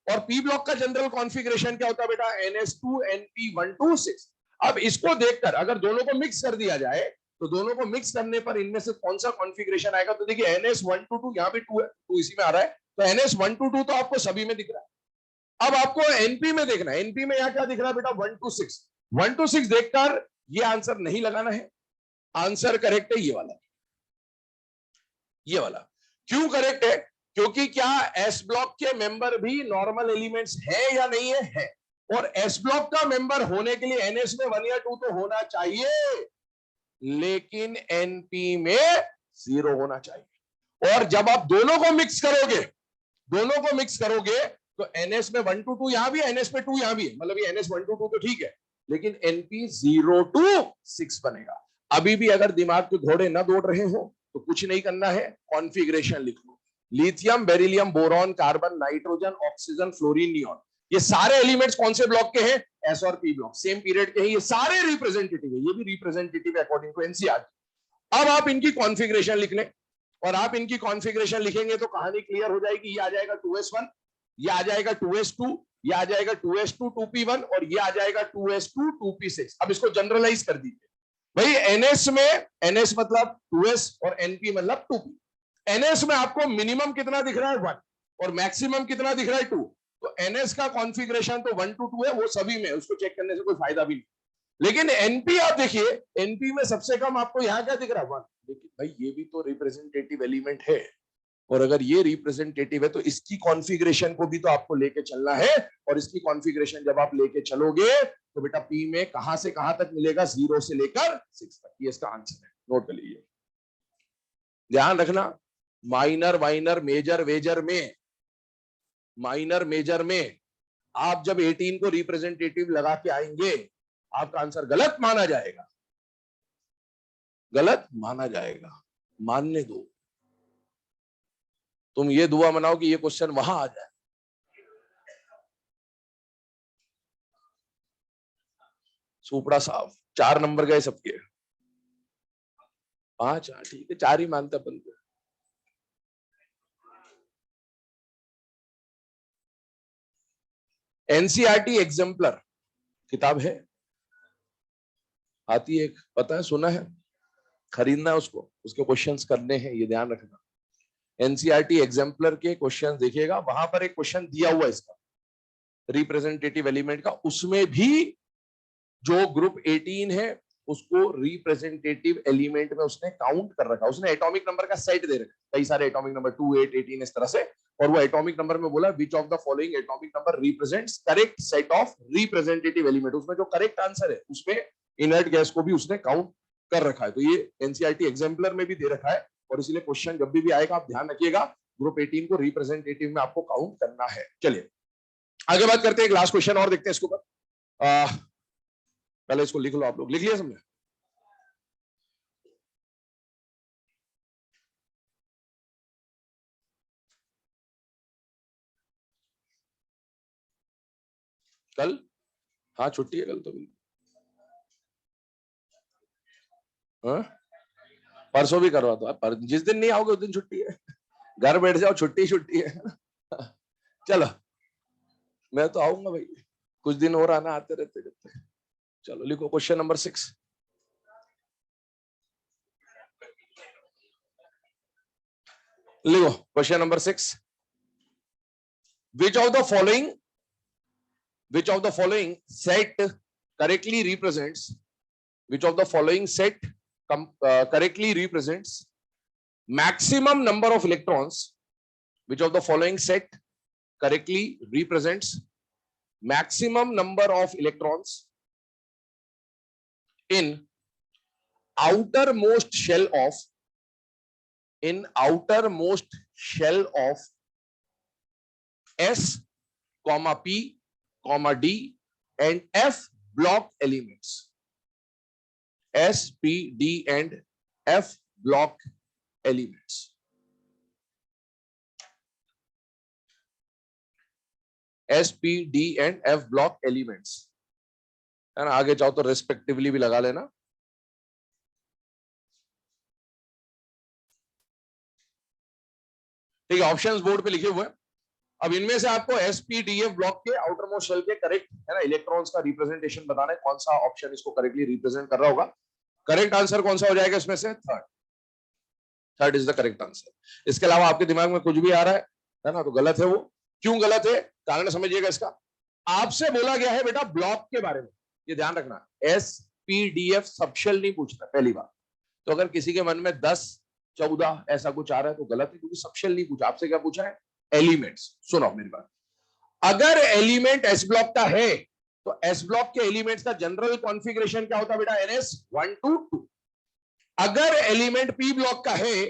और पी ब्लॉक का जनरल कॉन्फ़िगरेशन क्या होता है बेटा? NS2 NP1 to 6। अब इसको देखकर अगर दोनों को मिक्स कर दिया जाए तो दोनों को मिक्स करने पर इनमें से कौन सा कॉन्फ़िगरेशन आएगा? तो देखिए NS1 to 2, यहां पे 2 है, 2 इसी में आ रहा है, तो NS1 to 2 तो आपको सभी में दिख रहा है। अब आपको एनपी में देखना है, एनपी में यहां क्या दिख रहा है बेटा? 1 to 6। 1 to 6 देखकर ये आंसर नहीं लगाना है, आंसर करेक्ट है ये वाला, ये वाला। क्यों करेक्ट है? क्योंकि क्या एस ब्लॉक के मेंबर भी नॉर्मल एलिमेंट्स है या नहीं है? है। और एस ब्लॉक का मेंबर होने के लिए एनएस में 1 या 2 तो होना चाहिए, लेकिन एनपी में 0 होना चाहिए। और जब आप दोनों को मिक्स करोगे, दोनों को मिक्स करोगे तो एनएस में 1 to 2 यहां भी है, एनएस में 2 यहां भी है, मतलब ये एनएस 1 to 2 तो ठीक है, लेकिन एनपी 0 to 6 बनेगा। अभी भी अगर दिमाग के घोड़े न दौड़ रहे हो तो कुछ नहीं करना है, कॉन्फ़िगरेशन लिख लो। Lithium, beryllium, boron, carbon, nitrogen, oxygen, fluorine, neon, ये सारे एलिमेंट्स कौन से ब्लॉक के हैं? एस और पी ब्लॉक, सेम पीरियड के हैं, ये सारे रिप्रेजेंटेटिव है, ये भी रिप्रेजेंटेटिव है अकॉर्डिंग टू एनसीईआरटी। अब आप इनकी कॉन्फ़िगरेशन लिख लें, और आप इनकी कॉन्फ़िगरेशन लिखेंगे तो कहानी क्लियर हो जाएगी। ये आ जाएगा 2s1, ये आ जाएगा 2s2, ये आ जाएगा 2s2 2p1, और ये आ जाएगा 2s2 2p6। अब इसको जनरलाइज कर दीजिए भाई। एनएस में, एनएस मतलब 2s और एनपी मतलब 2p। एनएस में आपको मिनिमम कितना दिख रहा है? 1, और मैक्सिमम कितना दिख रहा है? 2। तो एनएस का कॉन्फ़िगरेशन तो 1 to 2 है, वो सभी में, उसको चेक करने से कोई फायदा भी नहीं। लेकिन एनपी आप देखिए, एनपी में सबसे कम आपको यहां क्या दिख रहा है? 1। लेकिन भाई ये भी तो रिप्रेजेंटेटिव एलिमेंट है, और अगर ये रिप्रेजेंटेटिव है तो इसकी कॉन्फ़िगरेशन को भी तो आपको लेके चलना है। और इसकी कॉन्फ़िगरेशन जब आप लेके चलोगे तो बेटा पी में कहां से कहां तक मिलेगा? 0 से लेकर 6 तक। ये इसका आंसर है, नोट कर लीजिए। ध्यान रखना, माइनर, माइनर, मेजर, वेजर में, माइनर मेजर में आप जब 18 को रिप्रेजेंटेटिव लगा के आएंगे, आपका आंसर गलत माना जाएगा, गलत माना जाएगा, मानने दो। तुम ये दुआ मनाओ कि ये क्वेश्चन वहां आ जाए। सुपड़ा साहब 4 नंबर गए सबके, 5, हाँ ठीक है, 4 ही मानता अपन को। एनसीईआरटी एग्जाम्पलर किताब है, आती है, पता है, सुना है, खरीदना है उसको, उसके क्वेश्चंस करने हैं, ये ध्यान रखना। एनसीईआरटी एग्जाम्पलर के क्वेश्चन देखिएगा, वहां पर एक क्वेश्चन दिया हुआ है इसका रिप्रेजेंटेटिव एलिमेंट का, उसमें भी जो ग्रुप 18 है उसको रिप्रेजेंटेटिव एलिमेंट में उसने काउंट कर रखा, उसने एटॉमिक नंबर का सेट दे रखा, कई सारे एटॉमिक नंबर 2, 8, 18 इस तरह से, और वो एटॉमिक नंबर में बोला which of the following atomic number represents correct set of representative element. उसमें जो करेक्ट आंसर है उसमें इनर्ट गैस को भी उसने काउंट कर रखा है। तो ये एनसीईआरटी एग्जाम्पलर में भी दे रखा है और इसलिए क्वेश्चन जब भी आएगा आप ध्यान रखिएगा ग्रुप 18 को रिप्रेजेंटेटिव में आपको काउंट करना है। चलिए आगे बात करते हैं, एक लास्ट क्वेश्चन और देखते हैं इसके ऊपर। पहले इसको लिख लो, आप लोग लिख लिया समझे? कल हाँ छुट्टी है कल तो भी। हाँ परसों भी करवा दो, पर जिस दिन नहीं आओगे उस दिन छुट्टी है, घर बैठ जाओ, छुट्टी छुट्टी है। चलो मैं तो आऊंगा भाई, कुछ दिन और आना, आते रहते रहते। चलो लिखो क्वेश्चन नंबर 6। लिखो question number 6। Which of the following set correctly represents correctly represents maximum number of electrons? Which of the following set correctly represents maximum number of electrons in outermost shell of S, P, D and F block elements. S, P, D and F block elements. S, P, D and F block elements. है ना, आगे चाहो तो रेस्पेक्टिवली भी लगा लेना। ठीक है, ऑप्शंस बोर्ड पे लिखे हुए हैं। अब इनमें से आपको एसपीडीएफ ब्लॉक के आउटर मोस्ट शेल के करेक्ट है ना इलेक्ट्रॉन्स का रिप्रेजेंटेशन बताना है, कौन सा ऑप्शन इसको करेक्टली रिप्रेजेंट कर रहा होगा। करेक्ट आंसर कौन सा हो जाएगा इसमें से? Third is the correct answer. इसके अलावा आपके दिमाग में कुछ भी आ रहा है ना, तो गलत है वो। क्यों गलत है, कारण समझिएगा इसका। आपसे बोला गया है बेटा ब्लॉक के बारे में, ये ध्यान रखना, एसपीडीएफ सब शेल नहीं पूछता पहली बार। तो अगर किसी के मन में 10, 14 ऐसा कुछ आ रहा है तो गलत है, क्योंकि सब शेल नहीं पूछा, आपसे क्या पूछा है? एलिमेंट्स। सुनो मेरी बात, अगर एलिमेंट एस ब्लॉक का है तो एस ब्लॉक के एलिमेंट्स का जनरल कॉन्फ़िगरेशन क्या होता है बेटा? NS1 to 2। अगर एलिमेंट पी ब्लॉक का है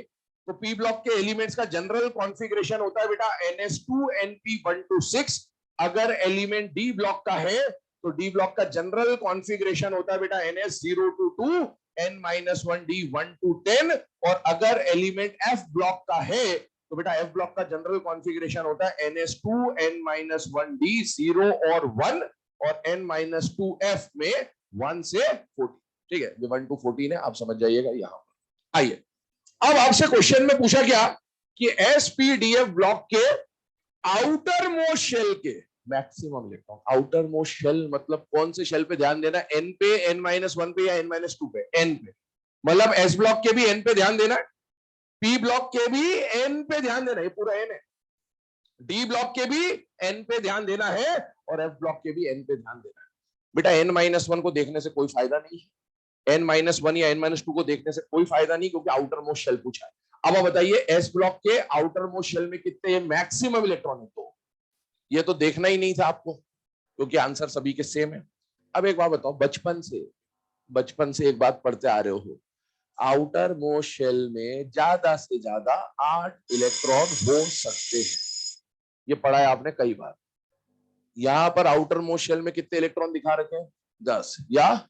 तो पी ब्लॉक के एलिमेंट्स का जनरल कॉन्फ़िगरेशन होता है बेटा NS2 NP1 to 6। अगर एलिमेंट डी ब्लॉक का है तो डी ब्लॉक का जनरल कॉन्फ़िगरेशन होता है बेटा NS0 to 2 N-1 D1 to 10। और अगर एलिमेंट एफ ब्लॉक का है तो बेटा एफ ब्लॉक का जनरल कॉन्फ़िगरेशन होता है NS2 N-1 D 0 और 1 और N-2F में 1 से 14। ठीक है, ये 1 to 14 है, आप समझ जाइएगा यहां पर। आइए अब आपसे क्वेश्चन में पूछा गया कि एसपीडीएफ ब्लॉक के आउटर मोस्ट शेल के maximum electron. Outermost shell मतलब कौन से शेल पे ध्यान देना? एन पे, N-1 पे या N-2 पे? एन पे, मतलब एस ब्लॉक के भी एन पे ध्यान देना है, पी ब्लॉक के भी एन पे ध्यान देना है, पूरा एन है। डी ब्लॉक के भी एन पे ध्यान देना है और एफ ब्लॉक के भी एन पे ध्यान देना है। बेटा N-1 को देखने से कोई फायदा नहीं है, N-1 या N-2 को देखने से कोई फायदा नहीं, क्योंकि आउटर मोस्ट शेल पूछा है। अब आप बताइए एस ब्लॉक के आउटर मोस्ट शेल में कितने मैक्सिमम इलेक्ट्रॉन है? तो ये तो देखना ही नहीं था आपको, क्योंकि आंसर सभी के सेम है। अब एक बात बताओ, बचपन से एक बात पढ़ते आ रहे हो, आउटर मोस्ट शेल में ज्यादा से ज्यादा 8 इलेक्ट्रॉन हो सकते हैं, ये पढ़ा है आपने कई बार। यहां पर आउटर मोस्ट शेल में कितने इलेक्ट्रॉन दिखा रखे हैं? 10, या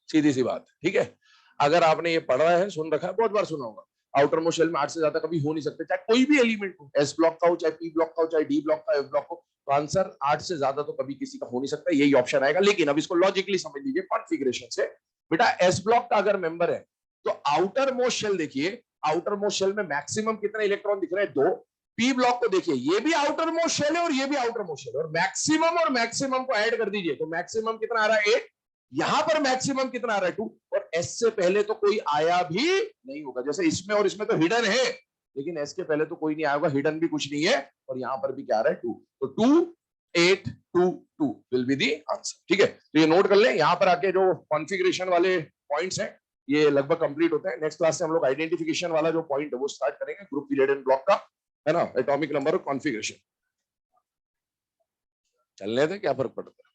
सीधी सी बात। ठीक है, अगर आपने ये पढ़ा है, सुन रखा है, बहुत बार सुना होगा, आउटर मोस्ट शेल में 8 से ज्यादा कभी हो नहीं सकते, चाहे कोई भी एलिमेंट हो, एस ब्लॉक का हो, चाहे पी ब्लॉक का हो, चाहे डी ब्लॉक का, एफ ब्लॉक हो, तो आंसर 8 से ज्यादा तो कभी किसी का हो नहीं सकता, यही ऑप्शन आएगा। लेकिन अब इसको लॉजिकली समझ लीजिए कॉन्फ़िगरेशन से। बेटा एस ब्लॉक का अगर मेंबर है तो आउटर मोस्ट शेल देखिए, आउटर मोस्ट शेल में मैक्सिमम कितने इलेक्ट्रॉन दिख रहे हैं? 2। पी ब्लॉक को देखिए, ये भी आउटर मोस्ट शेल है और ये भी आउटर मोस्ट शेल है, और मैक्सिमम को ऐड कर दीजिए तो मैक्सिमम कितना आ रहा है? 8। यहां पर मैक्सिमम कितना आ रहा है? 2। और एस से पहले तो कोई आया भी नहीं होगा, जैसे इसमें और इसमें तो हिडन है, लेकिन एस के पहले तो कोई नहीं आया होगा, हिडन भी कुछ नहीं है, और यहां पर भी क्या आ रहा है? 2। तो 2 8 2 2 विल बी दी आंसर। ठीक है, तो ये नोट कर ले। यहां पर आके जो कॉन्फ़िगरेशन वाले पॉइंट्स हैं ये लगभग कंप्लीट होते हैं। नेक्स्ट क्लास से हम लोग आइडेंटिफिकेशन वाला जो पॉइंट है वो स्टार्ट करेंगे, ग्रुप पीरियड एंड ब्लॉक का, है ना, एटॉमिक नंबर और कॉन्फ़िगरेशन। चलने थे, क्या फर्क पड़ता है।